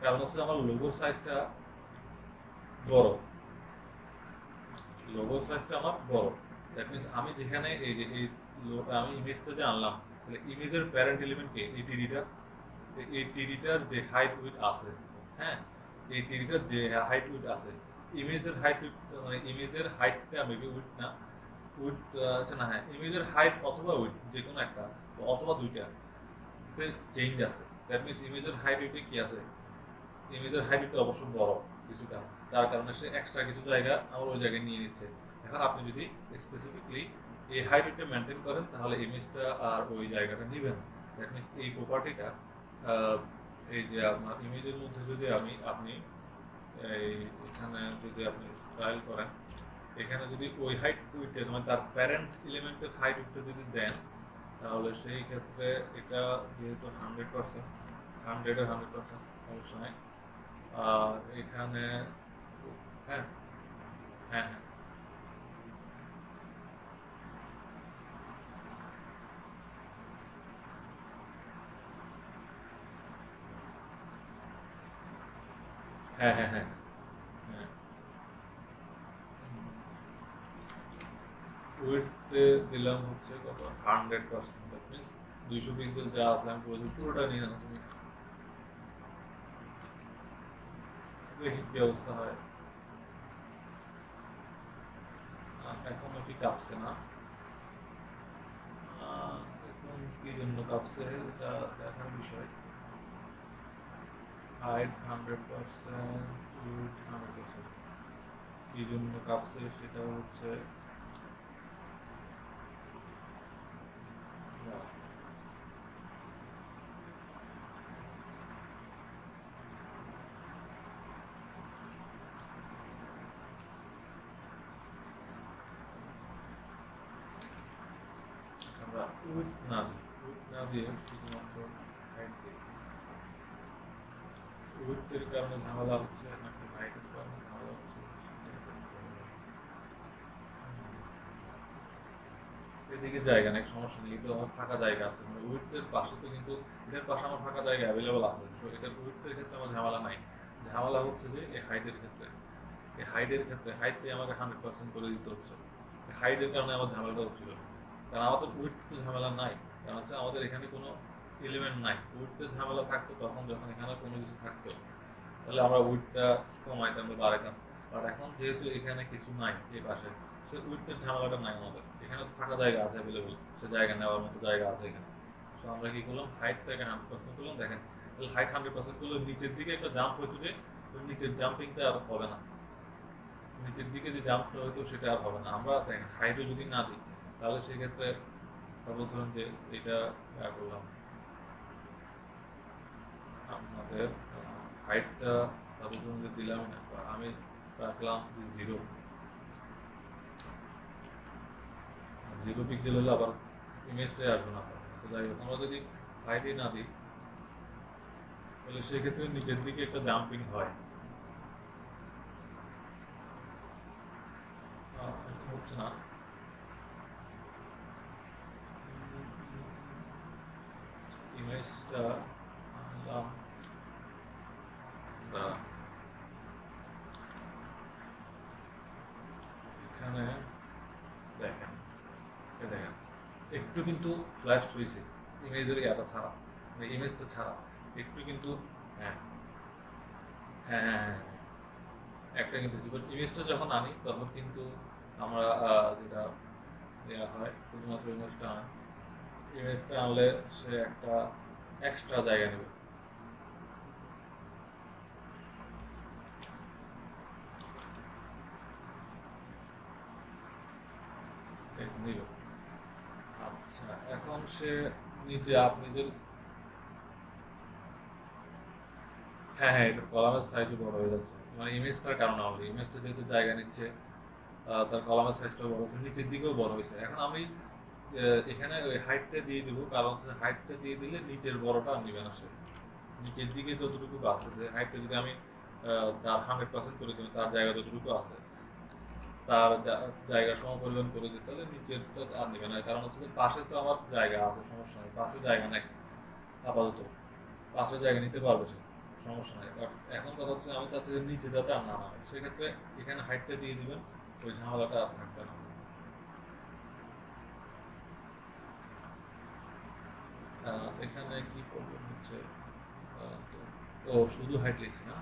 কারণ হচ্ছে আমার লোগোর সাইজটা বড়, লোগোর সাইজটা আমার বড়। দ্যাট মিনস আমি যেখানে এই যে আমি ইমেজটা যে আনলাম, তাহলে ইমেজের প্যারেন্ট এলিমেন্টকে এই টিডিটা, এই টিডিটার যে হাইট উইথ আছে, হ্যাঁ, এই টিডিটার যে হাইট উইথ আছে, ইমেজের হাইট উইথ, মানে ইমেজের হাইটটা মেবি উইথ না, উইথ, আচ্ছা না, হ্যাঁ, ইমেজের হাইট অথবা উইথ যে কোনো একটা অথবা দুইটা চেঞ্জ আছে। দ্যাট মিনস ইমেজের হাইট উইথে কি আছে, ইমেজের হাইটটা অবশ্য বড় কিছুটা, তার কারণে সে এক্সট্রা কিছু জায়গা আমার ওই জায়গায় নিয়ে নিচ্ছে। এখন আপনি যদি স্পেসিফিকলি এই হাইটটা মেনটেন করেন তাহলে ইমেজটা আর ওই জায়গাটা নেবেন। দ্যাট মিনস এই প্রপার্টিটা, এই যে আপনার ইমেজের মধ্যে যদি আপনি এই এখানে যদি আপনি স্টাইল করেন, এখানে যদি ওই হাইট উইথটা মানে তার প্যারেন্ট এলিমেন্টের হাইট উইথটা যদি দেন, তাহলে সেই ক্ষেত্রে এটা যেহেতু 100%, 100% সমস্যা নেই। আর এখানে, হ্যাঁ হ্যাঁ হ্যাঁ হ্যাঁ হ্যাঁ হ্যাঁ, উইডথে দিলাম হচ্ছে কত, 100%। দ্যাট মিনস 200 পিক্সেল যা আছে আমি পুরোটা নিয়ে নাও তুমি, দেখি কি অবস্থা হয়। এখনো কি কাঁপছে না? এখন কি জন্য কাঁপছে এটা দেখার বিষয়। হাইট 100%, উইডথ 100%, কি জন্য কাঁপছে সেটা হচ্ছে, আমরা উইথ না দিই, উইথ না দিয়ে শুধুমাত্র হাইট দিই। উইথের কারণে ঝামেলা হচ্ছে নাকি হাইটের কারণে ঝামেলা হচ্ছে এদিকে জায়গা নেই, সমস্যা নেই, কিন্তু আমার ফাঁকা জায়গা আছে, মানে উইথের পাশে তো কিন্তু এটার পাশে আমার ফাঁকা জায়গা অ্যাভেলেবল আছে, সো এটার উইথের ক্ষেত্রে আমার ঝামেলা নাই। ঝামেলা হচ্ছে যে এই হাইটের ক্ষেত্রে, এই হাইটের ক্ষেত্রে হাইটে আমাকে 100% করে দিতে হচ্ছে। হাইটের কারণে আমার ঝামেলাটা হচ্ছিল, কারণ আমাদের উইথ তো ঝামেলা নাই, কারণ হচ্ছে আমাদের এখানে কোনো এলিমেন্ট নাই। উইথের ঝামেলা থাকতো তখন যখন এখানে কোনো কিছু থাকতো, তাহলে আমরা উইথটা কমাইতাম বা বাড়াইতাম। বাট এখন যেহেতু এখানে কিছু নাই এই পাশে, সে উইথের ঝামেলাটা নাই আমাদের, এখানে তো ফাঁকা জায়গা আছে অ্যাভেলেবল, সে জায়গা নেওয়ার মতো জায়গা আছে এখানে। সো আমরা কি করলাম, হাইটটাকে 100% করলাম। দেখেন তাহলে হাইট 100% করলে নিচের দিকে একটা জাম্প হইতো, যে নিচের জাম্পিংটা আর হবে না, নিচের দিকে যে জাম্পটা হয়তো সেটা আর হবে না। আমরা দেখেন হাইটও যদি না দিই তাহলে সেক্ষেত্রে তারপর ধরুন যে এটা করলাম, আপনাদের হাইটটা সাপোজ ধরুন যে দিলাম না, আমি রাখলাম যে 0 পিক্সেল হলে আবার ইমেজটাই আসবে না। তো যাই হোক, আমরা যদি হাইটই না দিই তাহলে সেক্ষেত্রে নিচের দিকে একটা জাম্পিং হয়, হচ্ছে না। ইমেজটা আনলাম, একটু কিন্তু ফ্ল্যাশ হয়েছে ইমেজের ইয়াটা ছাড়া, মানে ইমেজটা ছাড়া একটু কিন্তু। হ্যাঁ হ্যাঁ হ্যাঁ হ্যাঁ হ্যাঁ, একটা কিন্তু বাট ইমেজটা যখন আনি তখন কিন্তু আমরা যেটা দেওয়া হয় শুধুমাত্র ইমেজটা আনে, ইমেজটা আনলে সে একটা এক্সট্রা জায়গা নেবে। নিল। আচ্ছা এখন সে নিচে আপনি যদি, হ্যাঁ হ্যাঁ এটা কলামের সাইজও বড় হয়ে যাচ্ছে, মানে ইমেজটার কারণে আমাদের ইমেজটা যেহেতু জায়গা নিচ্ছে তার কলামের সাইজটাও বড় হচ্ছে, নিচের দিকেও বড় হয়েছে। এখন আমি এখানে ওই হাইটটা দিয়ে দিব, কারণ হচ্ছে হাইটটা দিয়ে দিলে নিচের বড়টা আর নিবে না সে। নিচের দিকে যতটুকু বাড়তেছে হাইটটা যদি আমি তার 100% করে দিই, তার জায়গা যতটুকু আছে তার জায়গা সমপরিমাণ করে দিই, তাহলে নিচেরটা আর নিবে না। কারণ হচ্ছে যে পাশে তো আমার জায়গা আছে, সমস্যা নেই, পাশে জায়গা নেই আপাতত, পাশে জায়গা নিতে পারবে সে, সমস্যা নেই। বাট এখন কথা হচ্ছে আমি চাচ্ছি যে নিচে যাতে আর না নামে, সেক্ষেত্রে এখানে হাইটটা দিয়ে দিবেন, ওই ঝামেলাটা আর থাকবে না। এখানে কি প্রবলেম হচ্ছে, ও শুধু হাইট লিখছি না,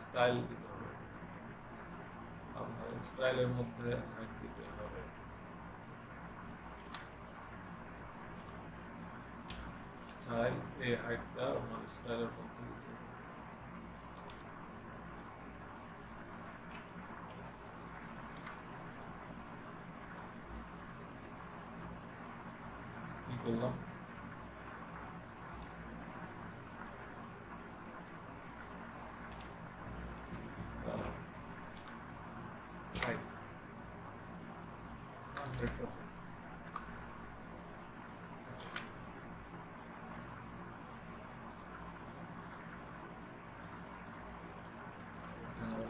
স্টাইল দিতে হবে, আপনার স্টাইলের মধ্যে হাইট দিতে হবে। স্টাইল এই হাইটটা আপনার স্টাইলের মধ্যে দিতে হবে। কি করলাম, হাইট 100%।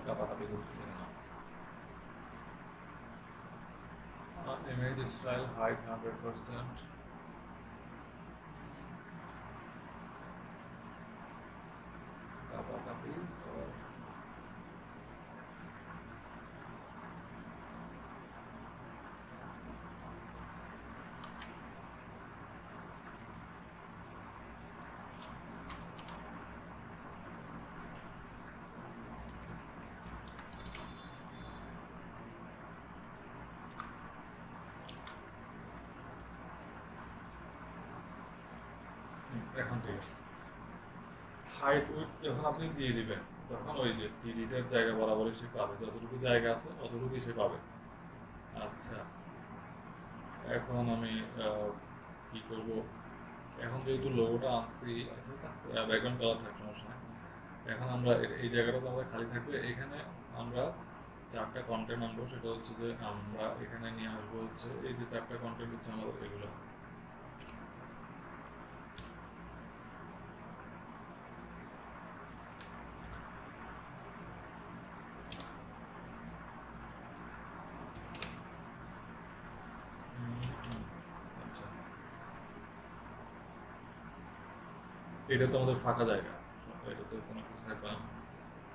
কাপাকাপি করতেছি না। ইমেজ স্টাইল হাইট 100%, কাপাকাপি और এখন ঠিক আছে। হাইট উইথ যখন আপনি দিয়ে দিবেন তখন ওই যে ডিলিটের জায়গা বরাবরই সে পাবে, যতটুকু জায়গা আছে অতটুকুই সে পাবে। আচ্ছা এখন আমি কি করব, এখন যেহেতু লোগোটা আনছি, আচ্ছা ব্যাকগ্রাউন্ড কালার থাক, সমস্যা নেই। এখন আমরা এই জায়গাটা তো আমাদের খালি থাকবে, এখানে আমরা চারটা কন্টেন্ট আনবো, সেটা হচ্ছে যে আমরা এখানে নিয়ে আসবো হচ্ছে এই যে চারটা কন্টেন্ট হচ্ছে আমাদের এগুলো। আচ্ছা এটা তো আমাদের ফাঁকা জায়গা, এটাতে কোনো কিছু থাকবে না।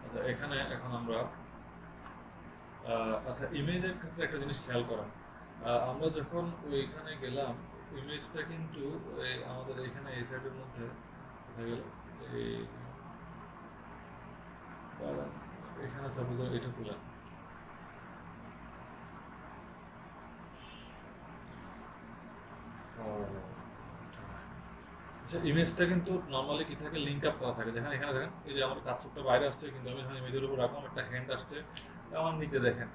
আচ্ছা এখানে এখন আমরা আচ্ছা ইমেজের ক্ষেত্রে একটা জিনিস খেয়াল করেন, আমরা যখন ওইখানে গেলাম ইমেজটা কিন্তু আমাদের এখানে এই সাইডের মধ্যে কোথায় গেল, এই এখানে সাপোজ এটা খুলেন, আচ্ছা ইমেজটা কিন্তু নর্মালি কি থাকে, লিঙ্ক আপ করা থাকে, যেখানে এখানে দেখেন এই যে আমার কাস্টমটা বাইরে আসছে, কিন্তু আমি যখন ইমেজের উপর রাখলাম একটা হ্যান্ড আসছে, আমার নিচে দেখেন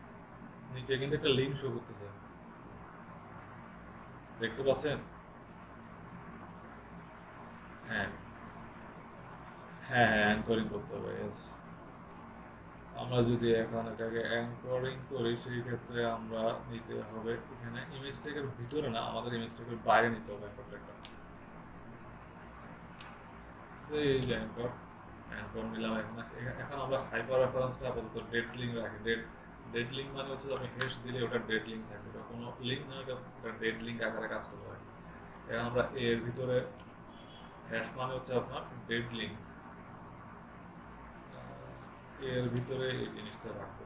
নিচে কিন্তু একটা লিঙ্ক শো করতেছে, দেখতে পাচ্ছেন? হ্যাঁ হ্যাঁ হ্যাঁ অ্যাঙ্করিং করতে হবে, ইয়েস। আমরা যদি এখন এটাকে অ্যাঙ্করিং করি সেই ক্ষেত্রে আমরা নিতে হবে এখানে ইমেজটাকে ভিতরে না, আমাদের ইমেজটাকে বাইরে নিতে হবে অ্যাঙ্করটা। এই যে অ্যাঙ্কর, অ্যাঙ্কর নিলাম। এখন এখন আমরা হাইপার রেফারেন্সটা আপাতত ডেড লিঙ্ক রাখি। ডেড লিঙ্ক মানে হচ্ছে আমি হ্যাশ দিলে ওটা ডেড লিঙ্ক থাকে, ওটা কোনো লিঙ্ক না, ওটা ডেড লিঙ্ক আকারে কাজ করতে হয়। এখন আমরা এর ভিতরে হ্যাশ মানে হচ্ছে আপনার ডেড লিঙ্ক, এর ভিতরে এই জিনিসটা রাখবো।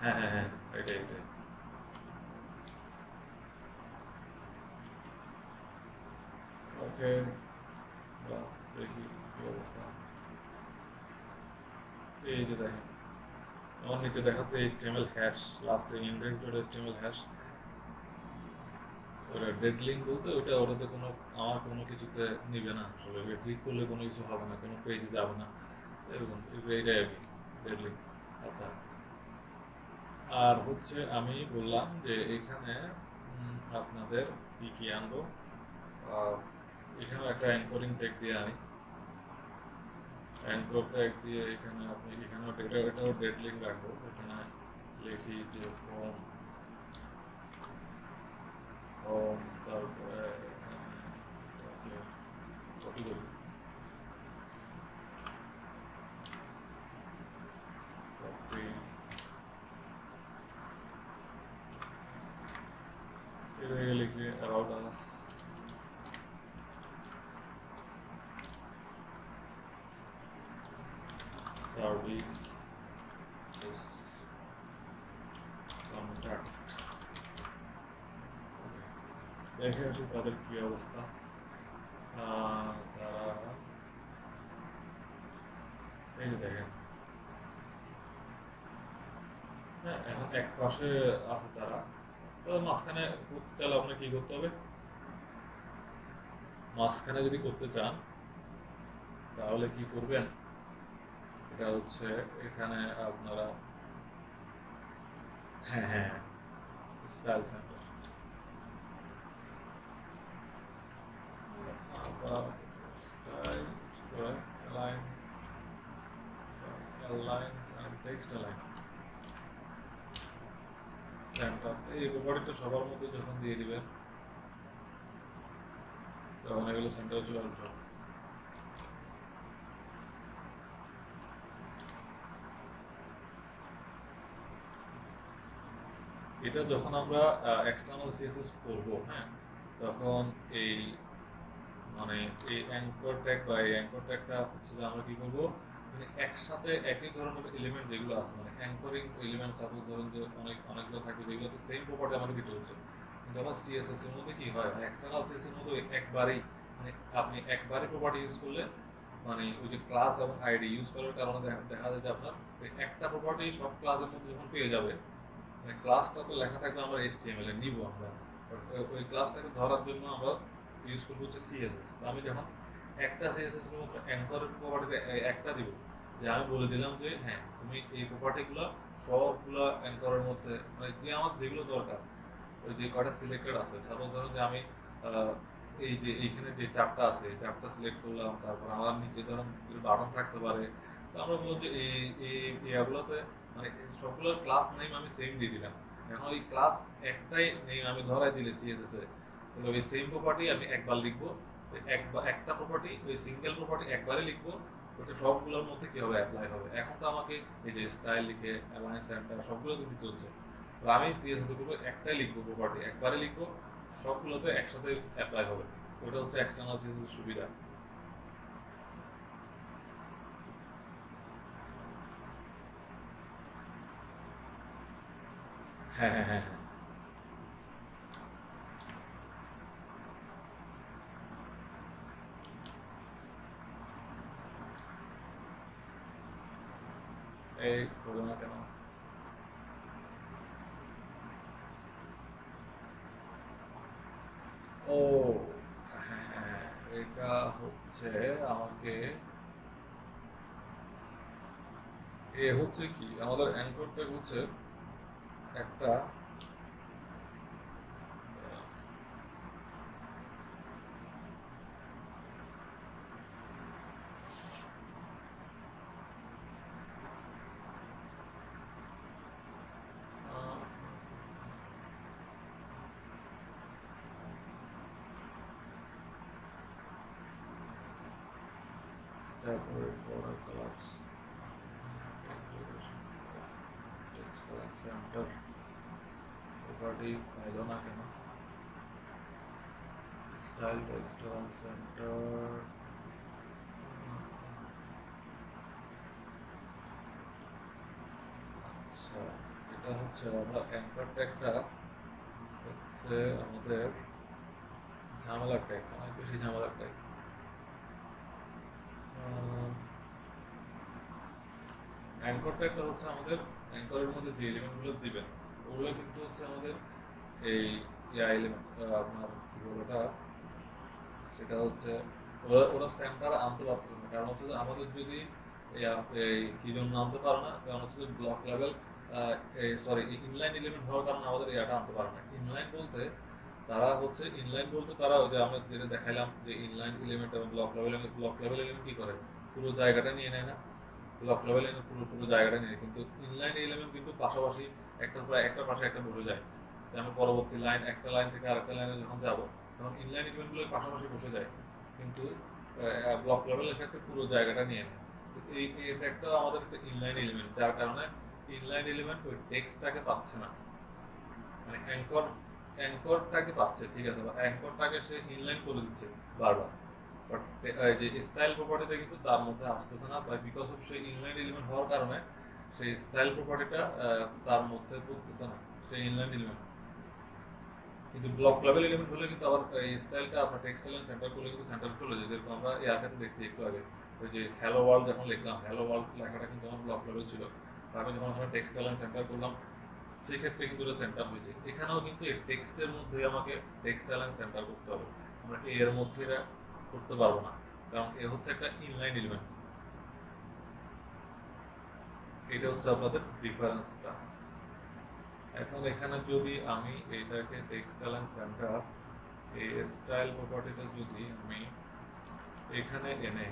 হ্যাঁ হ্যাঁ হ্যাঁ, এটাই এটাই। ওকে, দেখি কি অবস্থা। এই যে দেখেন, আমার নিচে দেখাচ্ছে HTML হ্যাশ, লাস্টে ইন্ডেক্স ডট HTML হ্যাশ। ওটা ডেড লিঙ্ক বলতে ওটা ওটাতে কোনো, আমার কোনো কিছুতে নিবে না আসলে, ক্লিক করলে কোনো কিছু হবে না, কোনো পেজে যাবে না, এরকম এইটাই আর কি, ডেড লিঙ্ক। আচ্ছা, আর হচ্ছে আমি বললাম যে এখানে আপনাদের কি কি আনবো, এখানেও একটা অ্যাঙ্করিং ট্যাগ দিয়ে আনি। অ্যাঙ্কর ট্যাগ দিয়ে এখানে আপনি এখানেও এটাও ডেড লিঙ্ক রাখবো, এখানে লিখি যে ফ্রম হোম, তারপরে কপি করি, কপি, এটা লিখি অ্যাবাউট আস, সার্ভিস, কন্ট্যাক্ট। দেখে আসি তাদের কি অবস্থা। তারা এই যে দেখেন, হ্যাঁ এখন এক পাশে আছে তারা, তো মাঝখানে করতে চাইলে আপনার কি করতে হবে, মাঝখানে যদি করতে চান তাহলে কি করবেন, এটা হচ্ছে এখানে আপনারা, হ্যাঁ হ্যাঁ, স্টাইল সেন্টার, আবার স্টাইল করে align, align text align centre. এই প্রপার্টিটা সবার মধ্যে যখন দিয়ে দিবেন তখন এগুলো সেন্টারে চলে আসবে সব। এটা যখন আমরা এক্সটার্নাল সিএসএস করব, হ্যাঁ, তখন এই মানে এই অ্যাঙ্কর ট্যাগ বা এই অ্যাঙ্কর ট্যাগটা হচ্ছে যে আমরা কি করব, মানে একসাথে একই ধরনের এলিমেন্ট যেগুলো আছে, মানে অ্যাঙ্করিং এলিমেন্ট, সাপোজ ধরুন যে অনেকগুলো থাকবে যেগুলোতে সেম প্রপার্টি আমাকে দিতে হচ্ছে, কিন্তু আবার সিএসএস এর মধ্যে কি হয়, এক্সটার্নাল সিএসএস এর মধ্যে একবারেই, মানে আপনি একবারে প্রপার্টি ইউজ করলে, মানে ওই যে ক্লাস এবং আইডি ইউজ করার কারণে দেখা যায় যে আপনার ওই একটা প্রপার্টি সব ক্লাসের মধ্যে যখন পেয়ে যাবে, মানে ক্লাসটা তো লেখা থাকবে আমরা HTML এ নিব আমরা, ওই ক্লাসটাকে ধরার জন্য আমরা ইউজ করবো হচ্ছে সিএসএস। তো আমি যখন একটা সিএসএস এর মধ্যে অ্যাঙ্কর প্রপার্টিতে একটা দিব, যে আমি বলে দিলাম যে হ্যাঁ তুমি এই প্রপার্টিগুলো সবগুলো অ্যাঙ্করের মধ্যে, মানে যে আমার যেগুলো দরকার, ওই যে কয়টা সিলেক্টেড আছে, সাপোজ ধরুন যে আমি এই যে এইখানে যে চারটা আছে এই চারটা সিলেক্ট করলাম, তারপর আমার নিচে ধরুন বাটন থাকতে পারে, তো আমরা বললাম যে এই এগুলোতে, মানে সবগুলোর ক্লাস নেম আমি সেম দিয়ে দিলাম। এখন ওই ক্লাস একটাই নেম আমি ধরাই দিলে সিএসএস এ, তাহলে ওই সেম প্রপার্টি আমি একবার লিখবো, একবার একটা প্রপার্টি ওই সিঙ্গেল প্রপার্টি একবারে লিখবো, ওটা সবগুলোর মধ্যে কি হবে, অ্যাপ্লাই হবে। এখন তো আমাকে এই যে স্টাইল লিখে অ্যালাইন সেন্টার সবগুলো দিতে হচ্ছে, তো আমি সিএসএস করবো একটাই লিখবো, প্রপার্টি একবারে লিখবো, সবগুলোতে একসাথে অ্যাপ্লাই হবে। ওটা হচ্ছে এক্সটার্নাল সিএসএস সুবিধা। হ্যাঁ হ্যাঁ হ্যাঁ হ্যাঁ, এই হলো না কেন, ও হ্যাঁ হ্যাঁ, এটা হচ্ছে আমাকে, এ হচ্ছে কি আমাদের অ্যাঙ্কর ট্যাগ হচ্ছে একটা separate border colors, centre property পাইল না কেন, স্টাইল টেক্সটাইল সেন্টার, আচ্ছা এটা হচ্ছে আমরা অ্যাঙ্কর ট্যাগটা হচ্ছে আমাদের ঝামেলার ট্যাগ, অনেক বেশি ঝামেলার ট্যাগ। অ্যাঙ্কর ট্যাগটা হচ্ছে আমাদের অ্যাঙ্করের মধ্যে যে এলিমেন্টগুলো দিবেন ওগুলো কিন্তু হচ্ছে আমাদের এই এলিমেন্ট আপনার কি বলে ওটা, সেটা হচ্ছে ওরা ওরা সেন্টার আনতে পারতেছে না, কারণ হচ্ছে যে আমাদের যদি এই কি জন্য আনতে পারে না, কারণ হচ্ছে যে block level sorry inline element হওয়ার কারণে আমাদের এটা আনতে পারে না। ইনলাইন বলতে তারা হচ্ছে ইনলাইন বলতে তারা ওই যে আমরা যেটা দেখাইলাম যে ইনলাইন এলিমেন্ট এবং ব্লক লেভেল এলিমেন্ট কি করে, পুরো জায়গাটা নিয়ে নেয় না, ব্লক লেভেল এলিমেন্ট পুরো পুরো জায়গাটা নিয়ে, কিন্তু ইনলাইন এলিমেন্ট কিন্তু পাশাপাশি একটা পাশে একটা বসে যায়। আমি পরবর্তী লাইন একটা লাইন থেকে আরেকটা লাইনে যখন যাব তখন ইনলাইন এলিমেন্টগুলো পাশাপাশি বসে যায়, কিন্তু ব্লক লেভেলের ক্ষেত্রে পুরো জায়গাটা নিয়ে নেয়। তো এটা একটা আমাদের একটা ইনলাইন এলিমেন্ট, যার কারণে ইনলাইন এলিমেন্ট ওই টেক্সটটাকে পাচ্ছে না, মানে অ্যাঙ্করটাকে পাচ্ছে, ঠিক আছে, বা অ্যাঙ্করটাকে সে ইনলাইন করে দিচ্ছে বারবার, বাট যে স্টাইল প্রপার্টিটা কিন্তু তার মধ্যে আসতেছে না, বা বিকজ অফ সেই ইনলাইন এলিমেন্ট হওয়ার কারণে সেই স্টাইল প্রপার্টিটা তার মধ্যে পড়তেছে না, সেই ইনলাইন এলিমেন্ট। কিন্তু ব্লক লেভেল এলিমেন্ট হলে কিন্তু আবার এই স্টাইলটা আপনার টেক্সটাইল সেন্টার করলে কিন্তু সেন্টার চলে যায়, যেরকম আমরা এর কাছে দেখছি একটু আগে, ওই যে হ্যালো ওয়ার্ল্ড যখন লিখলাম, হ্যালো ওয়ার্ল্ড লেখাটা কিন্তু আমার ব্লক লেভেল ছিল, আমি যখন ওখানে টেক্সটাইল সেন্টার করলাম সেই ক্ষেত্রে কিন্তু এটা সেন্টার হয়েছে। এখানেও কিন্তু এই টেক্সটের মধ্যে আমাকে টেক্সটাইল সেন্টার করতে হবে, আমরা এর মধ্যে এটা করতে পারবো না, কারণ এ হচ্ছে একটা ইনলাইন এলিমেন্ট। এটা হচ্ছে আপনাদের ডিফারেন্সটা। এখন এখানে যদি আমি এটাকে টেক্সটাইল সেন্টার এই স্টাইল প্রপার্টিটা যদি আমি এখানে এনে,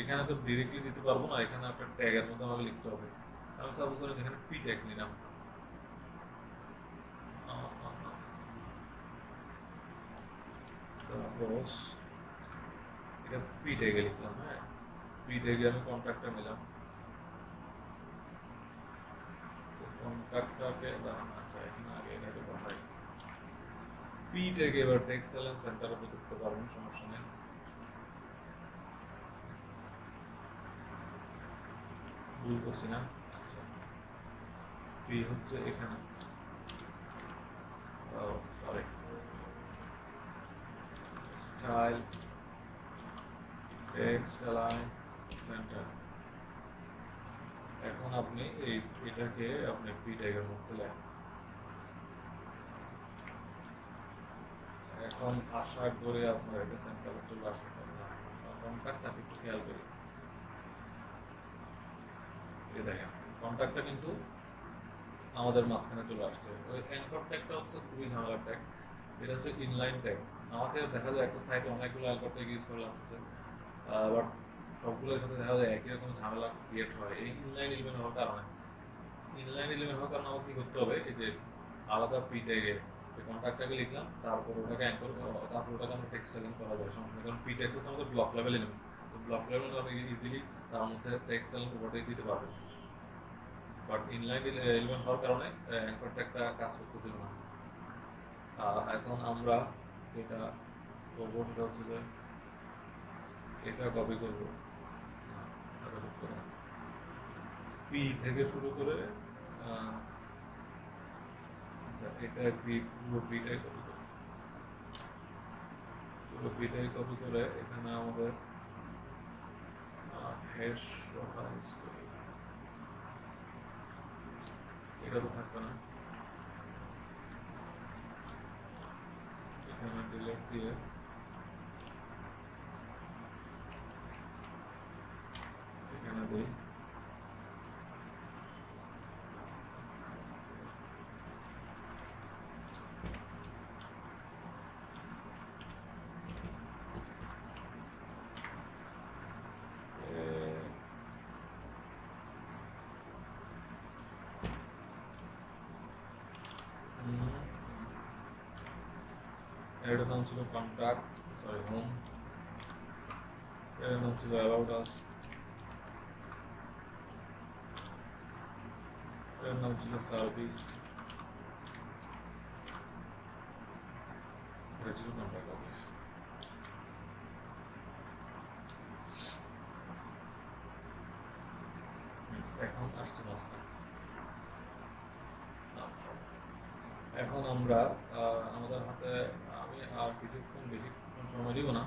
এখানে তো ডিরেক্টলি দিতে পারবো না, এখানে আপনার ট্যাগের মধ্যে আমাকে লিখতে হবে। আমি সাপোজ ধরেন এখানে পি ট্যাগ নিলাম, সাপোজ এটা পি ট্যাগে লিখলাম, হ্যাঁ পি ট্যাগে আমি কন্ট্যাক্টটা নিলাম, কন্ট্যাক্টটাকে দাঁড়ানো, আচ্ছা এখানে আগে এটাকে পাঠাই পি ট্যাগে, এবার টেক্সটাইল সেন্টার উপর করতে পারবেন, সমস্যা নেই। ভুল করছি না, আচ্ছা পি হচ্ছে এখানে, সরি স্টাইল টেক্সটাইল সেন্টার। এখন আপনি এটাকে আপনি পি ট্যাগের মধ্যে লেখেন। এখন আশা করে আপনার এটা সেন্টারে চলে আসার কথা, কন্ট্যাক্টটা একটু খেয়াল করি, এই দেখেন কন্ট্যাক্টটা কিন্তু আমাদের মাঝখানে চলে আসছে। ওই অ্যাঙ্কর ট্যাগটা হচ্ছে খুবই ঝামেলার ট্যাগ, এটা হচ্ছে ইনলাইন ট্যাগ। আমাকে দেখা যায় একটা সাইটে অনেকগুলো অ্যাঙ্কর ট্যাগ ইউজ করে লাগতেছে, বাট সবগুলোর ক্ষেত্রে দেখা যায় একই রকম ঝামেলা ক্রিয়েট হয় এই ইনলাইন এলিমেন্ট হওয়ার কারণে। ইনলাইন এলিমেন্ট হওয়ার কারণে আমাকে কী করতে হবে, এই যে আলাদা পি ট্যাগে কন্ট্যাক্টটাকে লিখলাম, তারপর ওটাকে অ্যাঙ্কর, তারপর ওটাকে আমরা টেক্সটাইলিং করা যায়, সমস্যা নেই, কারণ পি ট্যাগ হচ্ছে আমাদের ব্লক লেভেল এলিমেন্ট, তো ব্লক লেভেল আপনি ইজিলি তার মধ্যে টেক্সটাইলিং প্রপার্টি দিতে পারবেন, বাট ইনলাইন এলিমেন্ট হওয়ার কারণে অ্যাঙ্কর ট্যাগটা কাজ করতেছিল না। এখন আমরা যেটা করবো সেটা হচ্ছে যে এটা কপি করবো, পি থেকে শুরু করে আচ্ছা এটা পুরো পিটাই কপি করি, পুরো পিটাই কপি করে এখানে আমাদের হ্যাশ রেফারেন্স করি, এটা তো থাকবে না, এখানে ডিলেট দিয়ে এখানে দিই এটার নাম ছিল কন্ট্যাক্ট, সরি হোম, এটার নাম ছিল অ্যাবাউট আস, এটার নাম ছিল সার্ভিস, এটা ছিল কন্ট্যাক্ট অফিস। এখন আসছে মাঝখানে আচ্ছা, এখন আমরা আমাদের হাতে, আমি আর বেশিক্ষণ সময় দিব না,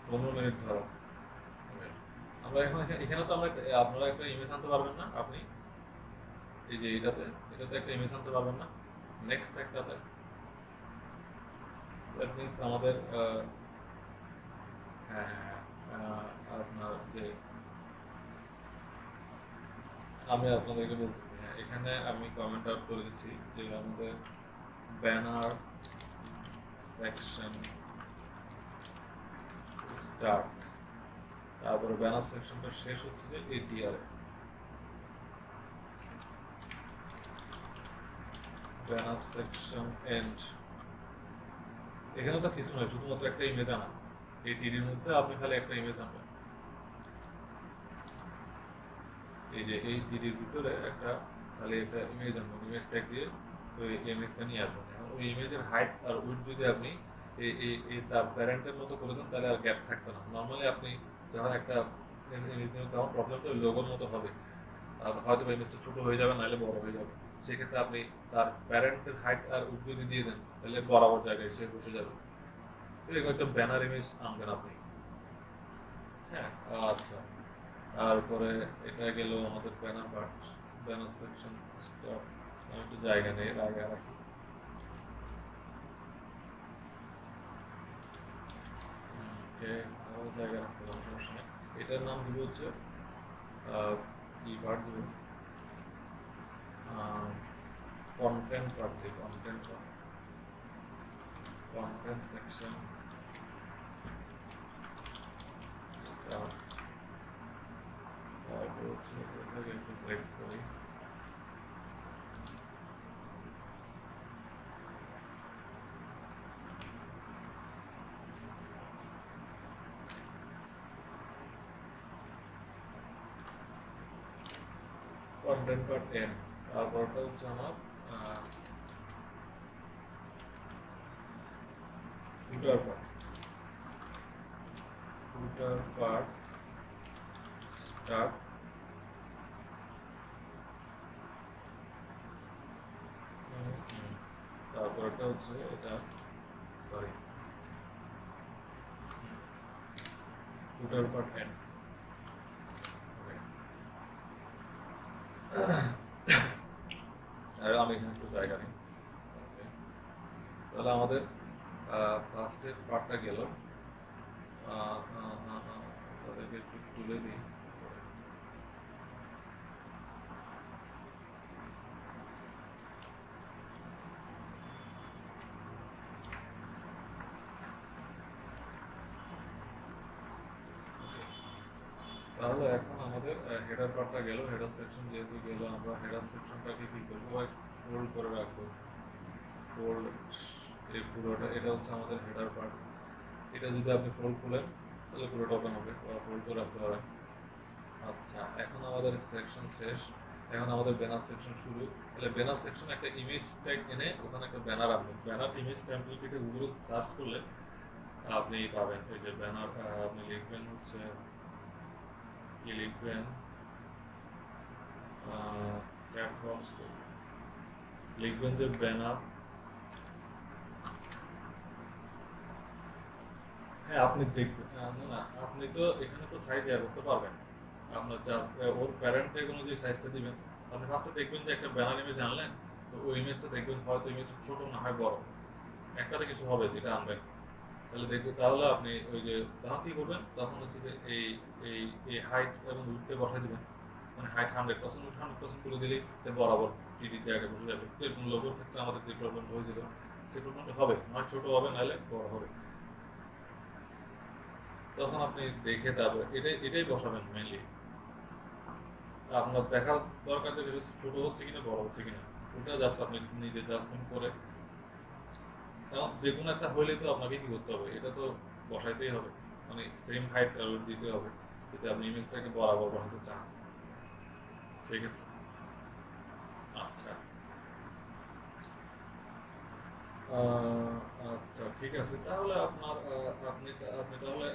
15 মিনিট ধরো। আমরা এখন এখানে তো আপনারা একটা ইমেজ আনতে পারবেন না আপনি, এই যে এটাতে একটা ইমেজ আনতে পারবেন না, নেক্সট একটাতে। দ্যাট মিনস আমাদের হ্যাঁ হ্যাঁ আপনার যে আমি আপনাদেরকে বলতেছি, হ্যাঁ এখানে আমি কমেন্ট আউট করে দিচ্ছি যে আমাদের ব্যানার সেকশন স্টার্ট, তারপরে ব্যানার সেকশনটা শেষ হচ্ছে যে এটিআর, ব্যানার সেকশন এন্ড। এখানে তো কিছু নয়, শুধুমাত্র একটা ইমেজ আনা। এই টিডির মধ্যে আপনি খালি একটা ইমেজ আনবেন, এই যে এই টিডির ভিতরে খালি একটা ইমেজ আনবেন, ইমেজ ট্যাগ দিয়ে ওই ইমেজটা নিয়ে আসবেন। এখন ওই ইমেজের হাইট আর উইডথ যদি আপনি এই তার প্যারেন্টের মতো করে দেন, তাহলে আর গ্যাপ থাকবে না। নর্মালি আপনি যখন একটা ইমেজ নেবেন তখন প্রবলেমটা লোগোর মতো হবে, হয়তো ইমেজটা ছোট হয়ে যাবে, নাহলে বড় হয়ে যাবে। সেক্ষেত্রে আপনি তার প্যারেন্টের হাইট আর উইডথ যদি দিয়ে দেন, তাহলে বরাবর জায়গায় এসে বসে যাবে। এরকম একটা ব্যানার ইমেজ আনবেন আপনি। হ্যাঁ, আচ্ছা, তারপরে এটা গেল আমাদের banner part, banner section stop. আমি একটু জায়গা নেই, জায়গা রাখি। আরও জায়গা রাখতে পারবো, সমস্যা নেই। এটার নাম দিব হচ্ছে কি পার্ট দিব, কন্টেন্ট পার্ট দিব, কন্টেন্ট সেকশন স্টার্ট। তারপর হচ্ছে এটাকে একটু ব্রেক করি, কন্টেন্ট পার্ট এন্ড। তারপরটা হচ্ছে আমার ফুটার পার্ট, স্টার্ট। তারপরটা হচ্ছে এটা, সরি, ফুটার পার্ট এন্ড। আর আমি এখানে একটু জায়গা নিই। তাহলে আমাদের ফার্স্টের পার্টটা গেল, তাদেরকে একটু তুলে দিই। তাহলে এখন আমাদের হেডার পার্টটা গেল, হেডার সেকশন যেহেতু গেল, আমরা হেডার সেকশনটাকে কি করবো, ফোল্ড করে রাখবো। ফোল্ড, এই পুরোটা, এটা হচ্ছে আমাদের হেডার পার্ট। এটা যদি আপনি ফোল্ড খুলেন তাহলে পুরোটা ওপেন হবে, বা ফোল্ড করে রাখতে পারেন। আচ্ছা, এখন আমাদের সেকশন শেষ, এখন আমাদের ব্যানার সেকশন শুরু। তাহলে ব্যানার সেকশন একটা ইমেজ ট্যাগ এনে ওখানে একটা ব্যানার আনবেন। ব্যানার ইমেজ টেমপ্লেট লিখে গুগলে সার্চ করলে আপনি পাবেন। এই যে ব্যানার, আপনি লিখবেন হচ্ছে কি লিখবেন, চ্যাট বক্স লিখবেন যে ব্যানার। হ্যাঁ, আপনি দেখবেন, না আপনি তো এখানে তো সাইজ অ্যাড করতে পারবেন। আপনার যা ওর প্যারেন্ট ট্যাগ অনুযায়ী সাইজটা দিবেন। আপনি ফার্স্টে দেখবেন যে একটা ব্যানার ইমেজ আনলেন, তো ওই ইমেজটা দেখবেন হয়তো ইমেজ ছোট না হয় বড়, একটাতে কিছু হবে যেটা আনবেন। তাহলে দেখবেন, তাহলে আপনি ওই যে তখন কী করবেন, তখন হচ্ছে যে এই এই এই হাইট এবং উইডথে বসাই দিবেন। মানে হাইট 100%, উইডথ 100% করে দিলেই বরাবর টিডির জায়গায় বসে যাবে। তো এরকম লোগোর ক্ষেত্রে আমাদের যে প্রবলেমটা হয়েছিল, সেই প্রবলেমটা হবে, নয় ছোট হবে নাহলে বড় হবে। তখন আপনি দেখে তারপরে এটাই বসাবেন মেনলি। আপনার দেখার দরকার যে হচ্ছে ছোট হচ্ছে কিনা বড় হচ্ছে কিনা, ওটা জাস্ট আপনি নিজে জাজমেন্ট করে, কারণ যে কোনো একটা হইলে তো আপনাকে কি করতে হবে, এটা তো বসাইতেই হবে, মানে সেম হাইট আর দিতে হবে যদি আপনি ইমেজটাকে বরাবর বানাতে চান সেক্ষেত্রে। আচ্ছা, আচ্ছা ঠিক আছে, তাহলে আপনি তাহলে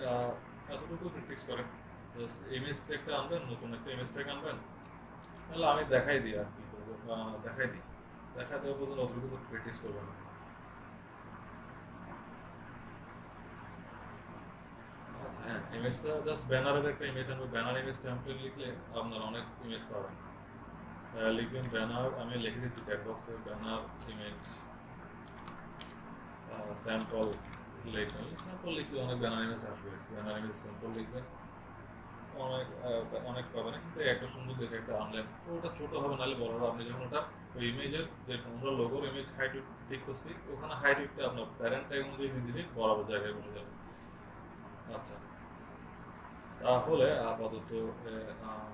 এতটুকু প্র্যাকটিস করেন। জাস্ট ইমেজ ট্যাগটা আনবেন, নতুন একটা ইমেজ ট্যাগ আনবেন, তাহলে আমি দেখাই দিই আর কি করবো, দেখাই দিই, দেখা দেওয়ার পর্যন্ত অতটুকু তো প্র্যাকটিস করবো না। আচ্ছা হ্যাঁ, ইমেজটা জাস্ট ব্যানারের একটা ইমেজ আনবে, ব্যানার ইমেজ টেমপ্লেট লিখলে আপনারা অনেক ইমেজ পাবেন। লিখবেন ব্যানার, আমি লিখে দিচ্ছি চ্যাট বক্সে, ব্যানার ইমেজ স্যাম্পল লিখবেন, স্যাম্পল লিখলে অনেক ব্যানার ইমেজ আসবে, ব্যানার ইমেজ স্যাম্পল লিখবেন, অনেক অনেক পাবেন, কিন্তু একটা সুন্দর দেখে একটা আনলেন, ওটা ছোট হবে নাহলে বড় হবে, আপনি যখন ওটা ওই ইমেজের যে আমরা লোগোর ইমেজ হাইট ঠিক করছি ওখানে হাইট আপনার প্যারেন্ট টাইম অনুযায়ী দিয়ে দিলে বরাবর জায়গায় বসে যাবে। আচ্ছা, তাহলে আপাতত আহ,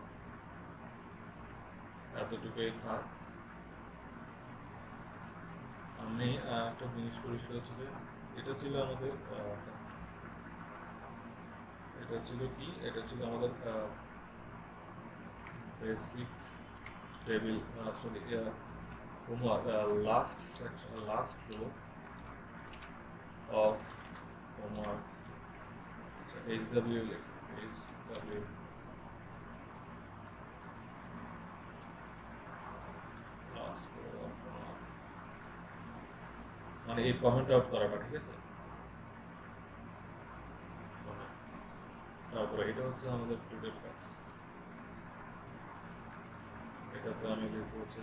এতটুকুই থাক। আমি একটা জিনিস করি, সেটা হচ্ছে যে এটা ছিল আমাদের এটা ছিল কি, এটা ছিল আমাদের basic table, sorry homework, last section, last row of homework. আচ্ছা, এইচ ডাব্লিউ লেখ, H W last row of homework, মানে এই কমেন্ট আউট করাটা, ঠিক আছে। তারপরে এটা হচ্ছে আমাদের টুডের কাজ, এটাতে আমি লিখবো হচ্ছে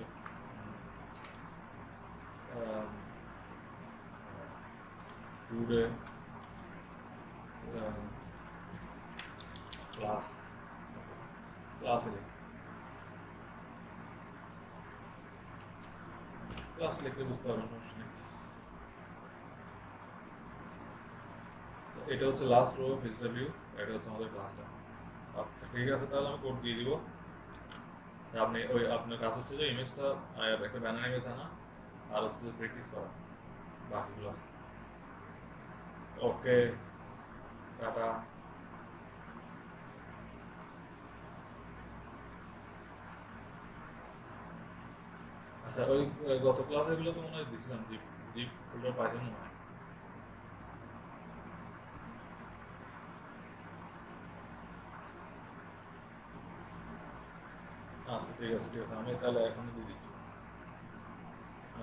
টুডে ক্লাস, ক্লাসে লিখি, ক্লাস লিখতে বুঝতে পারবেন, সমস্যা নেই। এটা হচ্ছে লাস্ট রো অফ এইচডব্লিউ, এটা হচ্ছে আমাদের ক্লাসটা। আচ্ছা ঠিক আছে, তাহলে আমি কোড দিয়ে দিব। আপনি ওই আপনার কাজ হচ্ছে যে ইমেজটা একটা ব্যানার ইমেজ আনা, আর হচ্ছে যে প্র্যাকটিস করা বাকিগুলো। ওকে, টাটা। আচ্ছা ওই গত ক্লাসে এগুলো তো মনে হয় দিছিলাম, জিপ জিপ ফোল্ডার পাইছেন মনে হয়। আচ্ছা ঠিক আছে, ঠিক আছে, আমি তাহলে এখনই দিয়ে দিচ্ছি।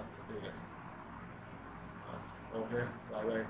আচ্ছা ঠিক আছে, আচ্ছা ওকে, বাই বাই।